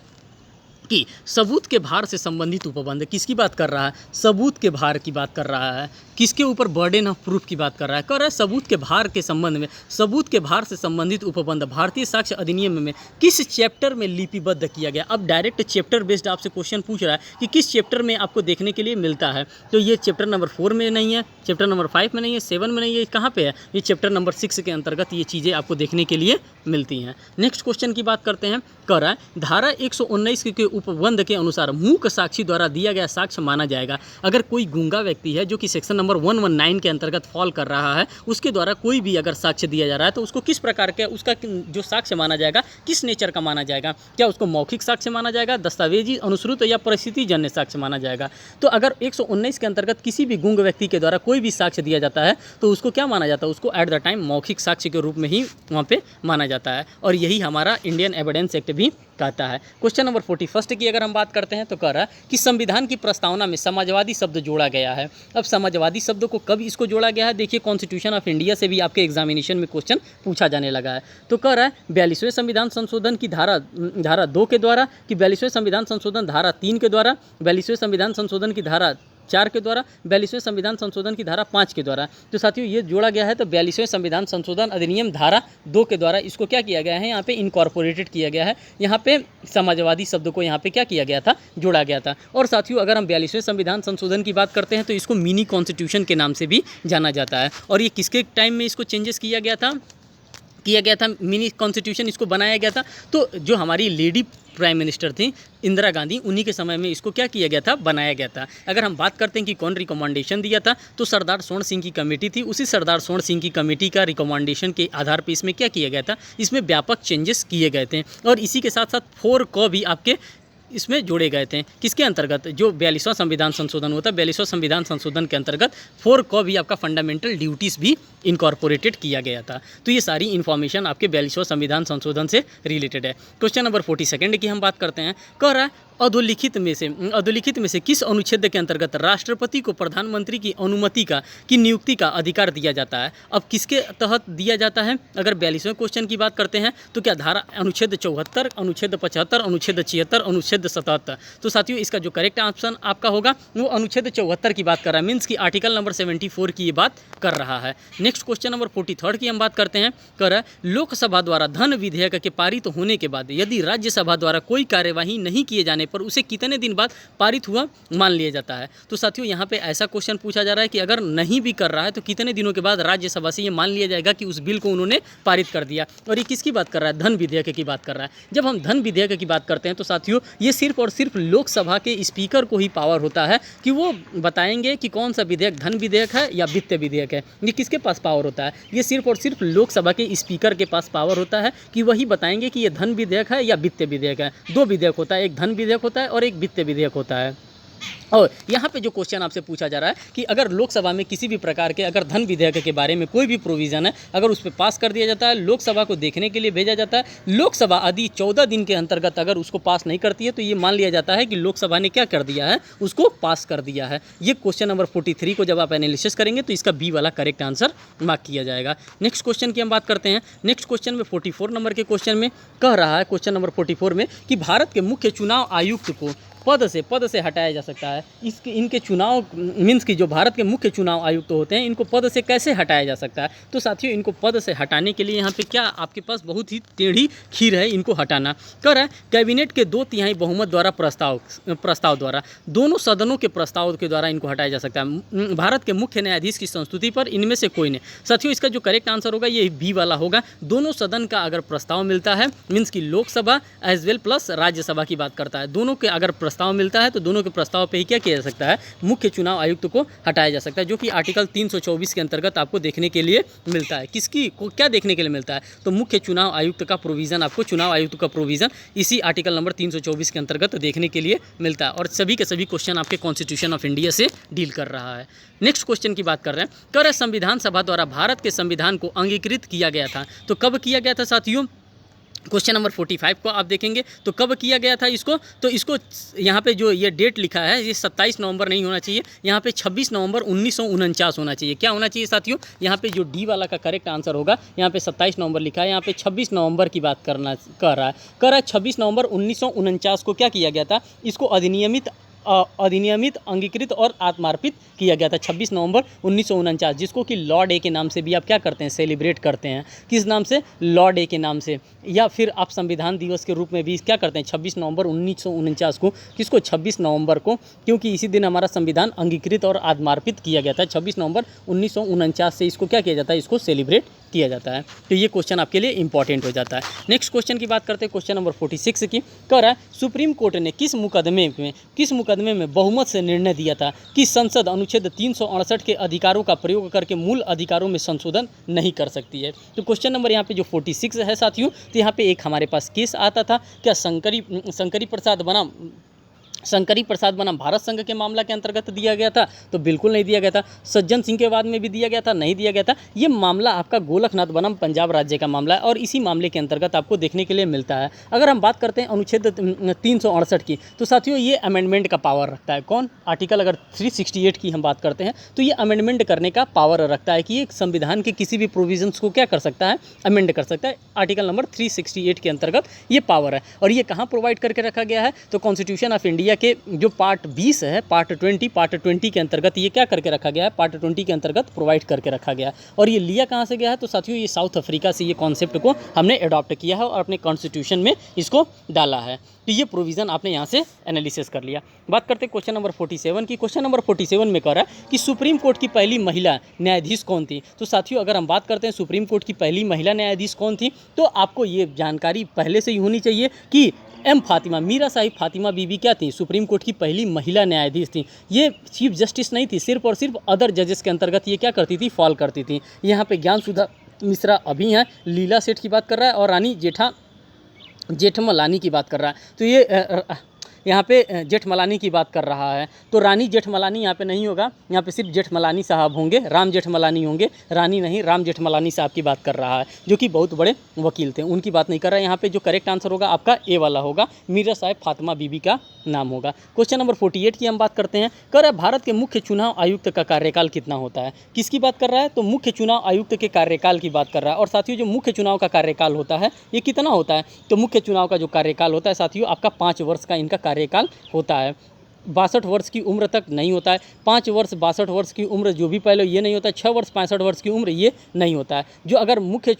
कि सबूत के भार से संबंधित उपबंध। किसकी बात कर रहा है, सबूत के भार की बात कर रहा है, किसके ऊपर बर्डन ऑफ प्रूफ की बात कर रहा है। कह रहा है सबूत के भार के संबंध में, सबूत के भार से संबंधित उपबंध भारतीय साक्ष्य अधिनियम में किस चैप्टर में लिपिबद्ध किया गया। अब डायरेक्ट चैप्टर बेस्ड आपसे क्वेश्चन पूछ रहा है कि किस चैप्टर में आपको देखने के लिए मिलता है। तो ये चैप्टर नंबर 4 में नहीं है, चैप्टर नंबर 5 में नहीं है, 7 में नहीं है, कहाँ पे है, ये चैप्टर नंबर 6 के अंतर्गत ये चीज़ें आपको देखने के लिए मिलती हैं। नेक्स्ट क्वेश्चन की बात करते हैं। कह रहा है धारा 119 के उपबंध के अनुसार मूक साक्षी द्वारा दिया गया साक्ष्य माना जाएगा। अगर कोई गूंगा व्यक्ति है जो कि सेक्शन नंबर 119 के अंतर्गत फॉल कर रहा है, उसके द्वारा कोई भी अगर साक्ष्य दिया जा रहा है तो उसको किस प्रकार का, उसका जो साक्ष्य माना जाएगा किस नेचर का माना जाएगा। क्या उसको मौखिक साक्ष्य माना जाएगा, दस्तावेजी, अनुश्रुत या परिस्थिति जन्य साक्ष्य माना जाएगा। तो अगर 119 के अंतर्गत किसी भी गूंग व्यक्ति के द्वारा कोई भी साक्ष्य दिया जाता है तो उसको क्या माना जाता है, उसको एट द टाइम मौखिक साक्ष्य के रूप में ही वहाँ पे माना जाता है। और यही हमारा इंडियन एविडेंस एक्ट भी कहता है। क्वेश्चन नंबर 41 की अगर हम बात करते हैं तो कह रहा है कि संविधान की प्रस्तावना में समाजवादी शब्द जोड़ा गया है। अब समाजवादी शब्द को कब इसको जोड़ा गया है, देखिए कॉन्स्टिट्यूशन ऑफ इंडिया से भी आपके एग्जामिनेशन में क्वेश्चन पूछा जाने लगा है। तो कह रहा है 42वें संविधान संशोधन की धारा 2 के द्वारा, कि 42वें संविधान संशोधन धारा 3 के द्वारा, 42वें संविधान संशोधन की धारा 4 के द्वारा, 42वें संविधान संशोधन की धारा 5 के द्वारा। तो साथियों ये जोड़ा गया है। तो 42वें संविधान संशोधन अधिनियम धारा 2 के द्वारा इसको क्या किया गया है, यहाँ पे इनकॉर्पोरेटेड किया गया है। यहाँ पे समाजवादी शब्द को यहाँ पे क्या किया गया था, जोड़ा गया था। और साथियों अगर हम 42वें संविधान संशोधन की बात करते हैं तो इसको मिनी कॉन्स्टिट्यूशन के नाम से भी जाना जाता है। और ये किसके टाइम में इसको चेंजेस किया गया था, मिनी कॉन्स्टिट्यूशन इसको बनाया गया था। तो जो हमारी लेडी प्राइम मिनिस्टर थी इंदिरा गांधी, उन्हीं के समय में इसको क्या किया गया था, बनाया गया था। अगर हम बात करते हैं कि कौन रिकमेंडेशन दिया था, तो सरदार स्वर्ण सिंह की कमेटी थी। उसी सरदार स्वर्ण सिंह की कमेटी का रिकमेंडेशन के आधार पर इसमें क्या किया गया था, इसमें व्यापक चेंजेस किए गए थे। और इसी के साथ साथ 4 को भी आपके इसमें जोड़े गए थे। किसके अंतर्गत, जो 42वां संविधान संशोधन होता है, 42वां संविधान संशोधन के अंतर्गत 4 को भी आपका फंडामेंटल ड्यूटीज़ भी इनकॉर्पोरेटेड किया गया था। तो ये सारी इन्फॉर्मेशन आपके 42वां संविधान संशोधन से रिलेटेड है। क्वेश्चन नंबर 42 की हम बात करते हैं। कह रहा है अधोलिखित में से किस अनुच्छेद के अंतर्गत राष्ट्रपति को प्रधानमंत्री की अनुमति की नियुक्ति का अधिकार दिया जाता है। अब किसके तहत दिया जाता है, अगर 42वें क्वेश्चन की बात करते हैं तो क्या धारा अनुच्छेद 74, अनुच्छेद 75, अनुच्छेद 76, अनुच्छेद 77। तो साथियों इसका जो करेक्ट ऑप्शन आपका होगा वो अनुच्छेद 74 की बात कर रहा है, मीन्स की आर्टिकल नंबर 74 की ये बात कर रहा है। नेक्स्ट क्वेश्चन नंबर 43 की हम बात करते हैं। कह रहा है लोकसभा द्वारा धन विधेयक के पारित होने के बाद यदि राज्यसभा द्वारा कोई कार्यवाही नहीं किए जाने पर उसे कितने दिन बाद पारित हुआ मान लिया जाता है। तो साथियों यहाँ पे ऐसा क्वेश्चन पूछा जा रहा है कि अगर नहीं भी कर रहा है तो कितने दिनों के बाद राज्यसभा से ये मान लिया जाएगा कि उस बिल को उन्होंने पारित कर दिया। और ये किसकी बात कर रहा है, धन विधेयक की बात कर रहा है। जब हम धन विधेयक की बात करते हैं तो साथियों ये सिर्फ और सिर्फ लोकसभा के स्पीकर को ही पावर होता है कि वो बताएंगे कि कौन सा विधेयक धन विधेयक है या वित्त विधेयक है। ये किसके पास पावर होता है, ये सिर्फ और सिर्फ लोकसभा के स्पीकर के पास पावर होता है कि वही बताएंगे कि ये धन विधेयक है या वित्त विधेयक है। 2 विधेयक होता है, एक धन विधेयक होता है और एक वित्त विधेयक होता है। और यहाँ पे जो क्वेश्चन आपसे पूछा जा रहा है कि अगर लोकसभा में किसी भी प्रकार के अगर धन विधेयक के बारे में कोई भी प्रोविज़न है, अगर उस पर पास कर दिया जाता है, लोकसभा को देखने के लिए भेजा जाता है, लोकसभा आदि 14 दिन के अंतर्गत अगर उसको पास नहीं करती है तो ये मान लिया जाता है कि लोकसभा ने क्या कर दिया है, उसको पास कर दिया है। ये क्वेश्चन नंबर 43 को जब आप एनालिसिस करेंगे तो इसका बी वाला करेक्ट आंसर मार्क किया जाएगा। नेक्स्ट क्वेश्चन की हम बात करते हैं। नेक्स्ट क्वेश्चन में 44 नंबर के क्वेश्चन में कह रहा है, क्वेश्चन नंबर 44 में कि भारत के मुख्य चुनाव आयुक्त को पद से हटाया जा सकता है। इनके चुनाव मीन्स कि जो भारत के मुख्य चुनाव आयुक्त होते हैं, इनको पद से कैसे हटाया जा सकता है। तो साथियों, इनको पद से हटाने के लिए यहाँ पे क्या आपके पास बहुत ही टेढ़ी खीर है इनको हटाना। कर है कैबिनेट के 2/3 बहुमत द्वारा प्रस्ताव द्वारा, दोनों सदनों के प्रस्ताव के द्वारा इनको हटाया जा सकता है। भारत के मुख्य न्यायाधीश की संस्तुति पर इनमें से कोई नहीं। साथियों, इसका जो करेक्ट आंसर होगा ये बी वाला होगा। दोनों सदन का अगर प्रस्ताव मिलता है, मीन्स कि Lok Sabha as well plus Rajya Sabha की बात करता है, दोनों के अगर प्रस्ताव मिलता है तो दोनों के प्रस्ताव पे ही क्या किया जा सकता है, मुख्य चुनाव आयुक्त को हटाया जा सकता है, जो कि आर्टिकल 324 के अंतर्गत आपको देखने के लिए मिलता है। किसकी को क्या देखने के लिए मिलता है, तो मुख्य चुनाव आयुक्त का प्रोविज़न, आपको चुनाव आयुक्त का प्रोविज़न इसी आर्टिकल नंबर 324 के अंतर्गत देखने के लिए मिलता है। और सभी के सभी क्वेश्चन आपके कॉन्स्टिट्यूशन ऑफ इंडिया से डील कर रहा है। नेक्स्ट क्वेश्चन की बात कर रहे हैं। कर संविधान सभा द्वारा भारत के संविधान को अंगीकृत किया गया था, तो कब किया गया था साथियों। क्वेश्चन नंबर 45 को आप देखेंगे तो कब किया गया था इसको, तो इसको यहाँ पे जो ये डेट लिखा है ये 27 नवंबर नहीं होना चाहिए, यहाँ पे 26 नवंबर 1949 होना चाहिए। क्या होना चाहिए साथियों, यहाँ पे जो डी वाला का करेक्ट आंसर होगा, यहाँ पे 27 नवंबर लिखा है, यहाँ पे 26 नवंबर की बात कर रहा है। 26 नवंबर 1949 को क्या किया गया था, इसको अधिनियमित अंगीकृत और आत्मार्पित किया गया था 26 नवंबर 1949, जिसको कि लॉ डे के नाम से भी आप क्या करते हैं, सेलिब्रेट करते हैं। किस नाम से, लॉ डे के नाम से, या फिर आप संविधान दिवस के रूप में भी क्या करते हैं 26 नवंबर 1949 को। किसको, 26 नवंबर को, क्योंकि इसी दिन हमारा संविधान अंगीकृत और आत्मार्पित किया गया था। 26 नवंबर 1949 से इसको क्या किया जाता है, इसको सेलिब्रेट किया जाता है। तो ये क्वेश्चन आपके लिए इंपॉर्टेंट हो जाता है। नेक्स्ट क्वेश्चन की बात करते हैं, क्वेश्चन नंबर 46 की। कह रहा है सुप्रीम कोर्ट ने किस मुकदमे में बहुमत से निर्णय दिया था कि संसद अनुच्छेद 368 के अधिकारों का प्रयोग करके मूल अधिकारों में संशोधन नहीं कर सकती है। तो क्वेश्चन नंबर यहाँ पे जो 46 है साथियों, तो यहाँ पे एक हमारे पास केस आता था, क्या शंकरी प्रसाद बनाम भारत संघ के मामला के अंतर्गत दिया गया था, तो बिल्कुल नहीं दिया गया था। सज्जन सिंह के बाद में भी दिया गया था, नहीं दिया गया था। ये मामला आपका गोलकनाथ बनाम पंजाब राज्य का मामला है और इसी मामले के अंतर्गत आपको देखने के लिए मिलता है। अगर हम बात करते हैं अनुच्छेद 368 की, तो साथियों ये अमेंडमेंट का पावर रखता है। कौन, आर्टिकल अगर 368 की हम बात करते हैं तो ये अमेंडमेंट करने का पावर रखता है कि एक संविधान के किसी भी प्रोविजंस को क्या कर सकता है, अमेंड कर सकता है। आर्टिकल नंबर 368 के अंतर्गत ये पावर है। और ये कहाँ प्रोवाइड करके रखा गया है, तो कॉन्स्टिट्यूशन ऑफ इंडिया के जो पार्ट 20 है, पार्ट 20 के अंतर्गत ये क्या करके रखा गया है, पार्ट 20 के अंतर्गत प्रोवाइड करके रखा गया है। और ये लिया कहाँ से गया है, तो साथियों ये साउथ अफ्रीका से ये कॉन्सेप्ट को हमने अडॉप्ट किया है और अपने कॉन्स्टिट्यूशन में इसको डाला है। तो ये प्रोविज़न आपने यहाँ से एनालिसिस कर लिया। बात करते हैं क्वेश्चन नंबर 47 की। क्वेश्चन नंबर 47 में कह रहा है कि सुप्रीम कोर्ट की पहली महिला न्यायाधीश कौन थी। तो साथियों अगर हम बात करते हैं सुप्रीम कोर्ट की पहली महिला न्यायाधीश कौन थी, तो आपको ये जानकारी पहले से ही होनी चाहिए कि मीरा साहिब फातिमा बीबी क्या थी, सुप्रीम कोर्ट की पहली महिला न्यायाधीश थी। ये चीफ जस्टिस नहीं थी, सिर्फ और सिर्फ अदर जजेस के अंतर्गत ये क्या करती थी, फॉल करती थी। यहाँ पे ज्ञान सुधा मिश्रा अभी हैं, लीला सेठ की बात कर रहा है और रानी जेठमलानी की बात कर रहा है। तो ये यहाँ पे जेठमलानी की बात कर रहा है, तो रानी जेठमलानी यहाँ पे नहीं होगा, यहाँ पे सिर्फ जेठमलानी साहब होंगे, राम जेठमलानी होंगे, रानी नहीं, राम जेठमलानी साहब की बात कर रहा है, जो कि बहुत बड़े वकील थे, उनकी बात नहीं कर रहा है। यहाँ पे जो करेक्ट आंसर होगा आपका ए वाला होगा, मीरा साहिब फातिमा बीबी का नाम होगा। क्वेश्चन नंबर 48 की हम बात करते हैं। कह रहा है भारत के मुख्य चुनाव आयुक्त का कार्यकाल कितना होता है। किसकी बात कर रहा है, तो मुख्य चुनाव आयुक्त के कार्यकाल की बात कर रहा है। और साथियों जो मुख्य चुनाव का कार्यकाल होता है ये कितना होता है, तो मुख्य चुनाव का जो कार्यकाल होता है साथियों आपका 5 वर्ष का इनका कार्यकाल होता है। 62 वर्ष की उम्र तक नहीं होता है, 5 वर्ष 62 वर्ष की उम्र जो भी पहले ये नहीं होता है, 6 वर्ष 65 वर्ष की उम्र ये नहीं होता है। जो अगर मुख्य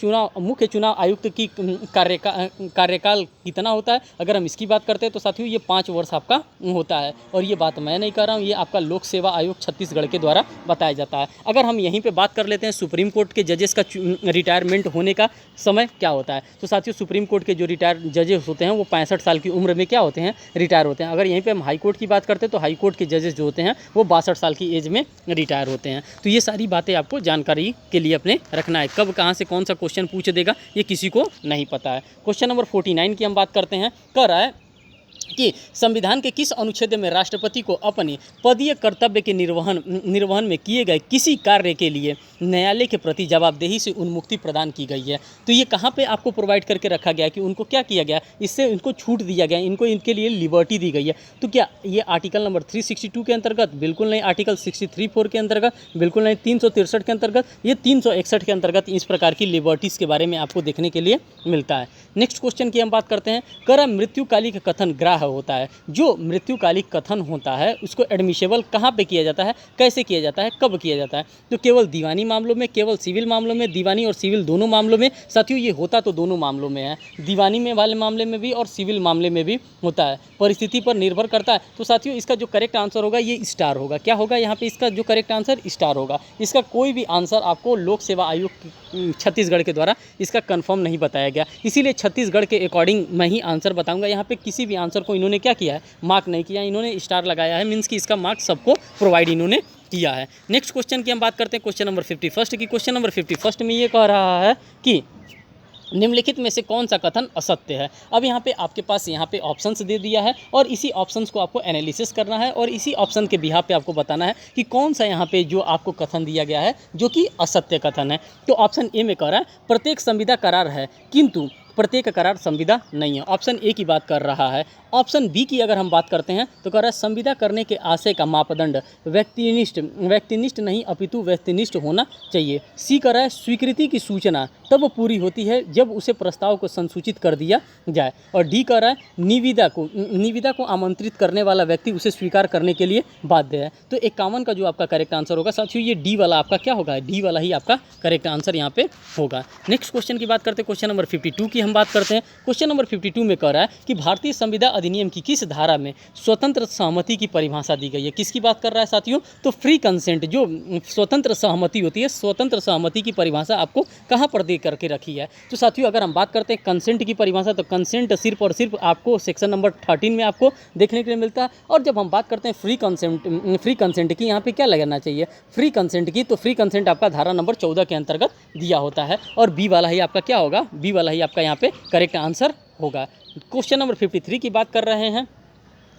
चुनाव आयुक्त की कार्यकाल कितना होता है, अगर हम इसकी बात करते हैं तो साथियों ये 5 वर्ष आपका होता है। और ये बात मैं नहीं कर रहा हूँ, ये आपका लोक सेवा आयोग छत्तीसगढ़ के द्वारा बताया जाता है। अगर हम यहीं पर बात कर लेते हैं सुप्रीम कोर्ट के जजेस का रिटायरमेंट होने का समय क्या होता है, तो साथियों सुप्रीम कोर्ट के जो रिटायर जजेस होते हैं वो 65 साल की उम्र में क्या होते हैं, रिटायर होते हैं। अगर यहीं पर हम हाई कोर्ट की बात करते तो हाई कोर्ट के जजेस जो होते हैं वो 62 साल की एज में रिटायर होते हैं। तो ये सारी बातें आपको जानकारी के लिए अपने रखना है। कब कहाँ से कौन सा क्वेश्चन पूछ देगा ये किसी को नहीं पता है। क्वेश्चन नंबर 49 की हम बात करते हैं। कह रहा है कि संविधान के किस अनुच्छेद में राष्ट्रपति को अपने पदीय कर्तव्य के निर्वहन में किए गए किसी कार्य के लिए न्यायालय के प्रति जवाबदेही से उन्मुक्ति प्रदान की गई है। तो ये कहाँ पे आपको प्रोवाइड करके रखा गया कि उनको क्या किया गया, इससे इनको छूट दिया गया, इनको इनके लिए लिबर्टी दी गई है। तो क्या ये आर्टिकल नंबर 362 के अंतर्गत? बिल्कुल नहीं। आर्टिकल 63(4) के अंतर्गत? बिल्कुल नहीं। 363 के अंतर्गत? ये 361 के अंतर्गत इस प्रकार की लिबर्टीज़ के बारे में आपको देखने के लिए मिलता है। नेक्स्ट क्वेश्चन की हम बात करते हैं। कर मृत्युकालिक कथन ग्राह्य होता है। जो मृत्युकालिक कथन होता है उसको एडमिशेबल कहाँ पे किया जाता है, कैसे किया जाता है, कब किया जाता है? तो केवल दीवानी मामलों में, केवल सिविल मामलों में, दीवानी और सिविल दोनों मामलों में। साथियों ये होता तो दोनों मामलों में है, दीवानी में वाले मामले में भी और सिविल मामले में भी होता है, परिस्थिति पर निर्भर करता है। तो साथियों इसका जो करेक्ट आंसर होगा ये स्टार होगा। क्या होगा यहाँ पे? इसका जो करेक्ट आंसर स्टार होगा। इसका कोई भी आंसर आपको लोक सेवा आयोग छत्तीसगढ़ के द्वारा इसका कंफर्म नहीं बताया गया, इसीलिए छत्तीसगढ़ के अकॉर्डिंग मैं ही आंसर बताऊंगा। यहाँ पे किसी भी आंसर को इन्होंने क्या किया है, मार्क नहीं किया, इन्होंने स्टार लगाया है, मीन्स कि इसका मार्क सबको प्रोवाइड इन्होंने किया है। नेक्स्ट क्वेश्चन की हम बात करते हैं, क्वेश्चन नंबर 51 की। क्वेश्चन नंबर 51 में ये कह रहा है कि निम्नलिखित में से कौन सा कथन असत्य है। अब यहाँ पे आपके पास यहाँ पे ऑप्शंस दे दिया है और इसी ऑप्शंस को आपको एनालिसिस करना है और इसी ऑप्शन के बिहाफ पे आपको बताना है कि कौन सा यहाँ पे जो आपको कथन दिया गया है जो कि असत्य कथन है। तो ऑप्शन ए में कह रहा है प्रत्येक संविदा करार है किंतु प्रत्येक करार संविदा नहीं है। ऑप्शन ए की बात कर रहा है। ऑप्शन बी की अगर हम बात करते हैं तो कह रहा है संविदा करने के आशय का मापदंड व्यक्तिनिष्ठ नहीं अपितु व्यक्तिनिष्ठ होना चाहिए। सी कह रहा है स्वीकृति की सूचना तब पूरी होती है जब उसे प्रस्ताव को संसूचित कर दिया जाए। और डी कह रहा है निविदा को आमंत्रित करने वाला व्यक्ति उसे स्वीकार करने के लिए बाध्य है। तो 51 का जो आपका करेक्ट आंसर होगा साथियों ये डी वाला आपका क्या होगा, डी वाला ही आपका करेक्ट आंसर यहाँ पे होगा। नेक्स्ट क्वेश्चन की बात करते हैं, क्वेश्चन नंबर 52 की हम बात करते हैं। क्वेश्चन नंबर 52 में कह रहा है कि भारतीय संविदा अधिनियम की किस धारा में स्वतंत्र सहमति की परिभाषा दी गई है। किसकी बात कर रहा है साथियों? तो फ्री कंसेंट, जो स्वतंत्र सहमति होती है, स्वतंत्र सहमति की परिभाषा आपको कहाँ पर दे करके रखी है। तो साथियों अगर हम बात करते हैं कंसेंट की परिभाषा तो कंसेंट सिर्फ और सिर्फ आपको सेक्शन नंबर 13 में आपको देखने के लिए मिलता है। और जब हम बात करते हैं फ्री कंसेंट की, यहाँ पे क्या लगाना चाहिए फ्री कंसेंट की, तो फ्री कंसेंट आपका धारा नंबर 14 के अंतर्गत दिया होता है और बी वाला ही आपका क्या होगा, बी वाला ही आपका यहाँ पे करेक्ट आंसर होगा। क्वेश्चन नंबर 53 की बात कर रहे हैं।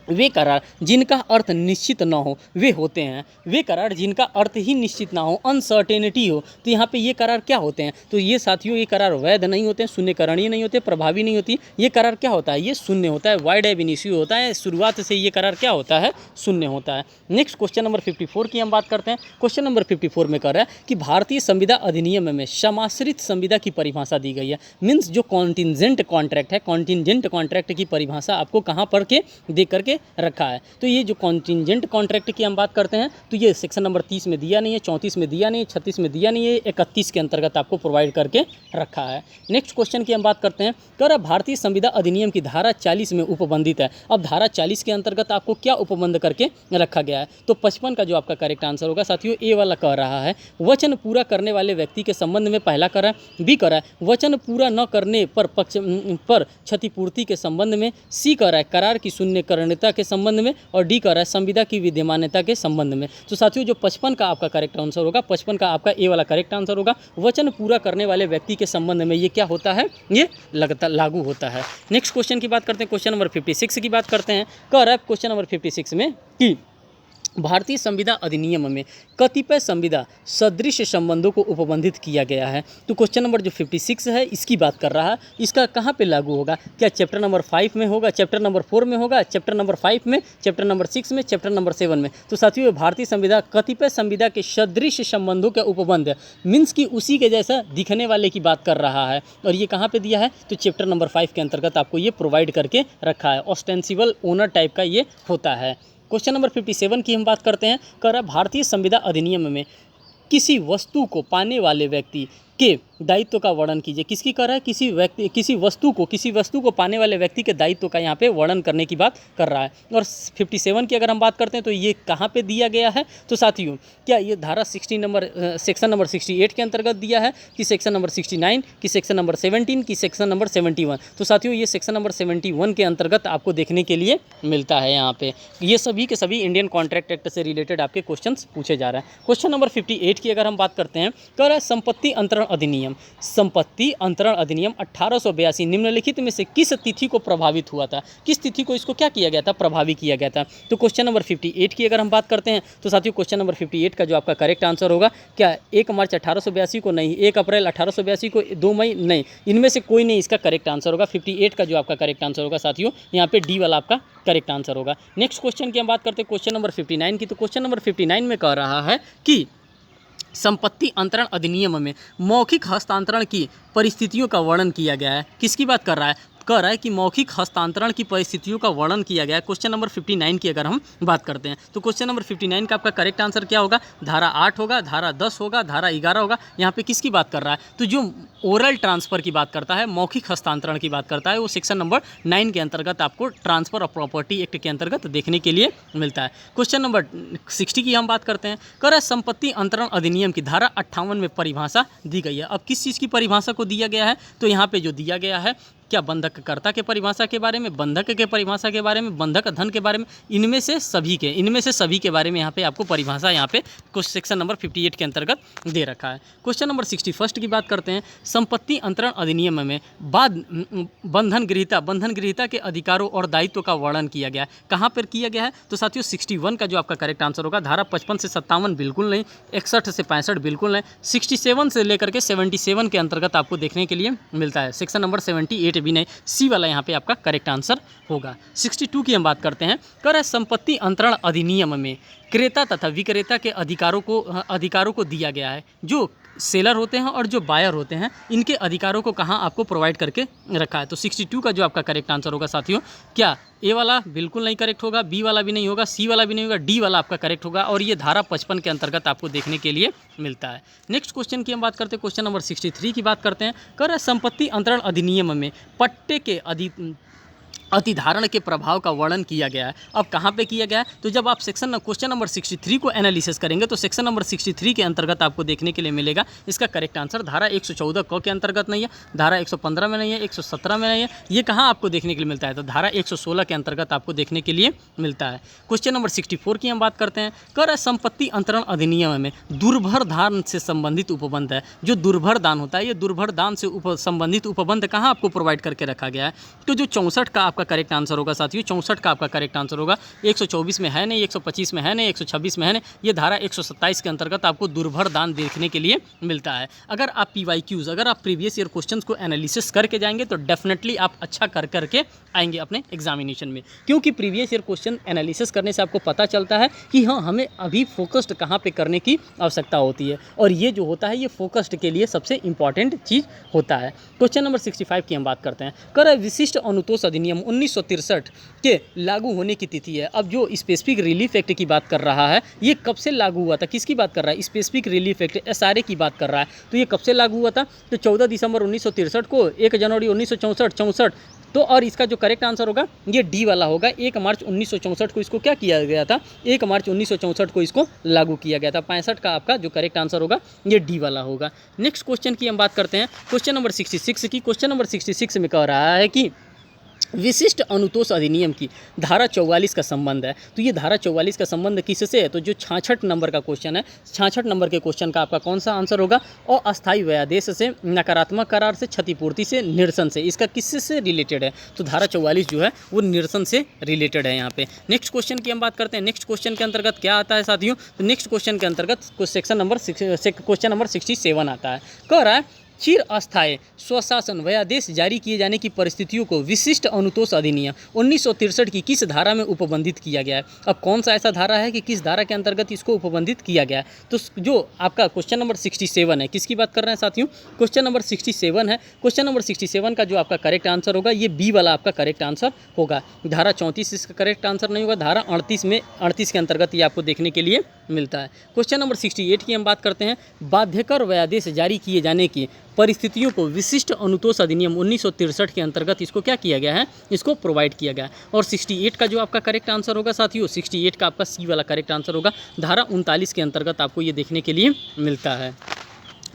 वे करार जिनका अर्थ निश्चित न हो वे होते हैं। वे करार जिनका अर्थ ही निश्चित ना हो, अनसर्टेनिटी हो, तो यहाँ पे ये करार क्या होते हैं? तो ये साथियों ये करार वैध नहीं होते हैं, शून्यकरणीय नहीं होते, प्रभावी नहीं होती। ये करार क्या होता है? ये शून्य होता है, वाइड एब इनिशियो होता है, शुरुआत से ये करार क्या होता है, शून्य होता है। नेक्स्ट क्वेश्चन नंबर 54 की हम बात करते हैं। क्वेश्चन नंबर 54 में कह रहा है कि भारतीय संविदा अधिनियम में समाश्रित संविदा की परिभाषा दी गई है। मीन्स जो कॉन्टिजेंट कॉन्ट्रैक्ट है, कॉन्टिजेंट कॉन्ट्रैक्ट की परिभाषा आपको कहाँ पर के दे करके रखा है। तो ये जो कॉन्टिजेंट कॉन्ट्रैक्ट की हम बात करते हैं तो ये सेक्शन नंबर 30 में दिया नहीं है, 34 में दिया नहीं है, 36 में दिया नहीं है, 31 के अंतर्गत आपको प्रोवाइड करके रखा है। नेक्स्ट क्वेश्चन की हम बात करते हैं। कह रहा भारतीय संविदा अधिनियम की धारा 40 में उपबंधित है। अब धारा 40 के अंतर्गत आपको क्या उपबंध करके रखा गया है? तो 55 का जो आपका करेक्ट आंसर होगा साथियों ए वाला कह रहा है वचन पूरा करने वाले व्यक्ति के संबंध में पहला कह रहा है, बी कह रहा है वचन पूरा न करने पर क्षतिपूर्ति के संबंध में, सी कह रहा है करार की शून्यकरणीयता के संबंध में और डी कह रहा है संविदा की विद्यमानता के संबंध में। तो साथियों जो 55 का आपका करेक्ट आंसर होगा, 55 का आपका ए वाला करेक्ट आंसर होगा। वचन पूरा करने वाले व्यक्ति के संबंध में ये क्या होता है, ये लागू होता है। नेक्स्ट क्वेश्चन की बात करते हैं, क्वेश्चन नंबर 56 की बात करते हैं। कह रहा है क्वेश्चन नंबर 56 में कि भारतीय संविदा अधिनियम में कतिपय संविदा सदृश संबंधों को उपबंधित किया गया है। तो क्वेश्चन नंबर जो 56 है इसकी बात कर रहा है, इसका कहाँ पे लागू होगा? क्या चैप्टर नंबर 5 में होगा, चैप्टर नंबर 4 में होगा, चैप्टर नंबर 5 में, चैप्टर नंबर 6 में, चैप्टर नंबर 7 में? तो साथियों भारतीय संविदा कतिपय संविदा के सदृश संबंधों के उपबंध मीन्स कि उसी के जैसा दिखने वाले की बात कर रहा है और ये कहाँ पर दिया है? तो चैप्टर नंबर 5 के अंतर्गत आपको ये प्रोवाइड करके रखा है। ऑस्टेंसिबल ओनर टाइप का ये होता है। क्वेश्चन नंबर 57 की हम बात करते हैं। कह रहा भारतीय संविदा अधिनियम में किसी वस्तु को पाने वाले व्यक्ति के दायित्व का वर्णन कीजिए। किसकी कर रहा है? किसी वस्तु को पाने वाले व्यक्ति के दायित्व का यहाँ पे वर्णन करने की बात कर रहा है। और 57 की अगर हम बात करते हैं तो ये कहाँ पे दिया गया है? तो साथियों क्या ये धारा सेक्शन नंबर 68 के अंतर्गत दिया है कि सेक्शन नंबर 69 कि सेक्शन नंबर 17 कि सेक्शन नंबर 71? तो साथियों ये सेक्शन नंबर 71 के अंतर्गत आपको देखने के लिए मिलता है। यहाँ पे ये सभी के सभी इंडियन कॉन्ट्रैक्ट एक्ट से रिलेटेड आपके क्वेश्चन पूछे जा रहे हैं। क्वेश्चन नंबर 58 की अगर हम बात करते हैं, कह रहा है संपत्ति अधिनियम, संपत्ति अंतरण अधिनियम 1882 निम्नलिखित में से किस तिथि को प्रभावित हुआ था? किस तिथि को इसको क्या किया गया था? प्रभावित किया गया था। तो क्वेश्चन नंबर 58 की अगर हम बात करते हैं तो साथियों क्वेश्चन नंबर 58 का जो आपका करेक्ट आंसर होगा, क्या 1 मार्च 1882 को? नहीं। 1 अप्रैल 1882 को? 2 मई? नहीं। इनमें से कोई नहीं इसका करेक्ट आंसर होगा। 58 का जो आपका करेक्ट आंसर होगा साथियों, यहाँ पे डी वाला आपका करेक्ट आंसर होगा। नेक्स्ट क्वेश्चन की हम बात करते हैं क्वेश्चन नंबर 59 की। तो क्वेश्चन नंबर 59 में कह रहा है कि संपत्ति अंतरण अधिनियम में मौखिक हस्तांतरण की परिस्थितियों का वर्णन किया गया है। किसकी बात कर रहा है? कह रहा है कि मौखिक हस्तांतरण की परिस्थितियों का वर्णन किया गया है। क्वेश्चन नंबर 59 की अगर हम बात करते हैं तो क्वेश्चन नंबर 59 का आपका करेक्ट आंसर क्या होगा? धारा 8 होगा, धारा 10 होगा, धारा 11 होगा। यहाँ पे किसकी बात कर रहा है? तो जो ओरल ट्रांसफ़र की बात करता है, मौखिक हस्तांतरण की बात करता है, वो सेक्शन नंबर 9 के अंतर्गत आपको ट्रांसफ़र ऑफ प्रॉपर्टी एक्ट के अंतर्गत देखने के लिए मिलता है। क्वेश्चन नंबर 60 की हम बात करते हैं। कह रहा है संपत्ति अंतरण अधिनियम की धारा 58 में परिभाषा दी गई है। अब किस चीज़ की परिभाषा को दिया गया है? तो यहाँ पे जो दिया गया है, क्या बंधककर्ता के परिभाषा के बारे में, बंधक के परिभाषा के बारे में, बंधक धन के बारे में, इनमें से सभी के बारे में यहाँ पे आपको परिभाषा यहाँ पे कुछ सेक्शन नंबर 58 के अंतर्गत दे रखा है। क्वेश्चन नंबर 61 की बात करते हैं। संपत्ति अंतरण अधिनियम में बंधन गृहीता के अधिकारों और दायित्व का वर्णन किया गया है। कहाँ पर किया गया है? तो साथियों 61 का जो आपका करेक्ट आंसर होगा, धारा 55 से 57 बिल्कुल नहीं, 61 से 65 बिल्कुल नहीं, 67 से लेकर के 77 के अंतर्गत आपको देखने के लिए मिलता है। सेक्शन नंबर 78 भी नहीं, सी वाला यहाँ पे आपका करेक्ट आंसर होगा। 62 की हम बात करते हैं। कह रहा है संपत्ति अंतरण अधिनियम में क्रेता तथा विक्रेता के अधिकारों को दिया गया है। जो सेलर होते हैं और जो बायर होते हैं, इनके अधिकारों को कहाँ आपको प्रोवाइड करके रखा है? तो 62 का जो आपका करेक्ट आंसर होगा साथियों, क्या ए वाला बिल्कुल नहीं करेक्ट होगा, बी वाला भी नहीं होगा, सी वाला भी नहीं होगा, डी वाला आपका करेक्ट होगा, और ये धारा 55 के अंतर्गत आपको देखने के लिए मिलता है। नेक्स्ट क्वेश्चन की हम बात करते हैं, क्वेश्चन नंबर 63 की बात करते हैं। कह रहा है संपत्ति अंतरण अधिनियम में पट्टे के अतिधारण के प्रभाव का वर्णन किया गया है। अब कहाँ पे किया गया है? तो जब आप क्वेश्चन नंबर 63 को एनालिसिस करेंगे तो सेक्शन नंबर 63 के अंतर्गत आपको देखने के लिए मिलेगा इसका करेक्ट आंसर धारा 114 क के अंतर्गत नहीं है, धारा 115 में नहीं है, 117 में नहीं है। ये कहाँ आपको देखने के लिए मिलता है? तो धारा 116 के अंतर्गत आपको देखने के लिए मिलता है। क्वेश्चन नंबर 64 की हम बात करते हैं। कह रहा है संपत्ति अंतरण अधिनियम में दुर्भर दान से संबंधित उपबंध है। जो दुर्भर दान होता है, ये दुर्भर दान से संबंधित उपबंध कहाँ आपको प्रोवाइड करके रखा गया है? तो जो 64 का आपका करेक्ट आंसर होगा साथियों, 64 का आपका करेक्ट आंसर होगा। 124 में है नहीं, 125 में है नहीं, 126 में है नहीं, ये धारा 127 के अंतर्गत आपको दुर्भर दान देखने के लिए मिलता है। अगर आप PYQs, अगर आप प्रीवियस ईयर क्वेश्चंस को एनालिसिस करके जाएंगे तो डेफिनेटली आप अच्छा कर करके आएंगे अपने एग्जामिनेशन में, क्योंकि प्रीवियस ईयर क्वेश्चन एनालिसिस करने से आपको पता चलता है कि हाँ, हमें अभी फोकस्ड कहाँ पे करने की आवश्यकता होती है, और ये जो होता है ये फोकस्ड के लिए सबसे इंपॉर्टेंट चीज़ होता है। क्वेश्चन नंबर 65 की हम बात करते हैं। कह रहा है विशिष्ट अनुतोष अधिनियम 1963 के लागू होने की तिथि है। अब जो स्पेसिफिक रिलीफ एक्ट की बात कर रहा है, ये कब से लागू हुआ था? किसकी बात कर रहा है? स्पेसिफिक रिलीफ एक्ट SRA की बात कर रहा है। तो ये कब से लागू हुआ था? तो 14 दिसंबर 1963 को, 1 जनवरी 1964 तो, और इसका जो करेक्ट आंसर होगा ये डी वाला होगा। 1 मार्च 1964 को इसको क्या किया गया था? 1 मार्च 1964 को इसको लागू किया गया था। 65 का आपका जो करेक्ट आंसर होगा ये डी वाला होगा। नेक्स्ट क्वेश्चन की हम बात करते हैं, क्वेश्चन नंबर 66 की। क्वेश्चन नंबर 66 में कह रहा है कि विशिष्ट अनुतोष अधिनियम की धारा 44 का संबंध है। तो ये धारा 44 का संबंध किससे है? तो जो 66 नंबर का क्वेश्चन है, 66 नंबर के क्वेश्चन का आपका कौन सा आंसर होगा? और अस्थायी व्यादेश से, नकारात्मक करार से, क्षतिपूर्ति से, निरसन से, इसका किससे रिलेटेड है? तो धारा 44 जो है वो निरसन से रिलेटेड है यहाँ पे। नेक्स्ट क्वेश्चन की हम बात करते हैं। नेक्स्ट क्वेश्चन के अंतर्गत क्या आता है साथियों? तो नेक्स्ट क्वेश्चन के अंतर्गत क्वेश्चन नंबर 67 आता है। कह रहा है चिर अस्थायी स्वशासन व्यादेश जारी किए जाने की परिस्थितियों को विशिष्ट अनुतोष अधिनियम 1963 की किस धारा में उपबंधित किया गया है? अब कौन सा ऐसा धारा है कि किस धारा के अंतर्गत इसको उपबंधित किया गया है? तो जो आपका क्वेश्चन नंबर 67 है, किसकी बात कर रहे हैं साथियों? क्वेश्चन नंबर 67 है। क्वेश्चन नंबर 67 का जो आपका करेक्ट आंसर होगा ये बी वाला आपका करेक्ट आंसर होगा। धारा 34 इसका करेक्ट आंसर नहीं होगा, धारा 38 के अंतर्गत ये आपको देखने के लिए मिलता है। क्वेश्चन नंबर 68 की हम बात करते हैं। बाध्यकर व्यादेश जारी किए जाने की परिस्थितियों को विशिष्ट अनुतोष अधिनियम 1963 के अंतर्गत इसको क्या किया गया है? इसको प्रोवाइड किया गया है। और 68 का जो आपका करेक्ट आंसर होगा साथियों, 68 का आपका सी वाला करेक्ट आंसर होगा। धारा 39 के अंतर्गत आपको ये देखने के लिए मिलता है।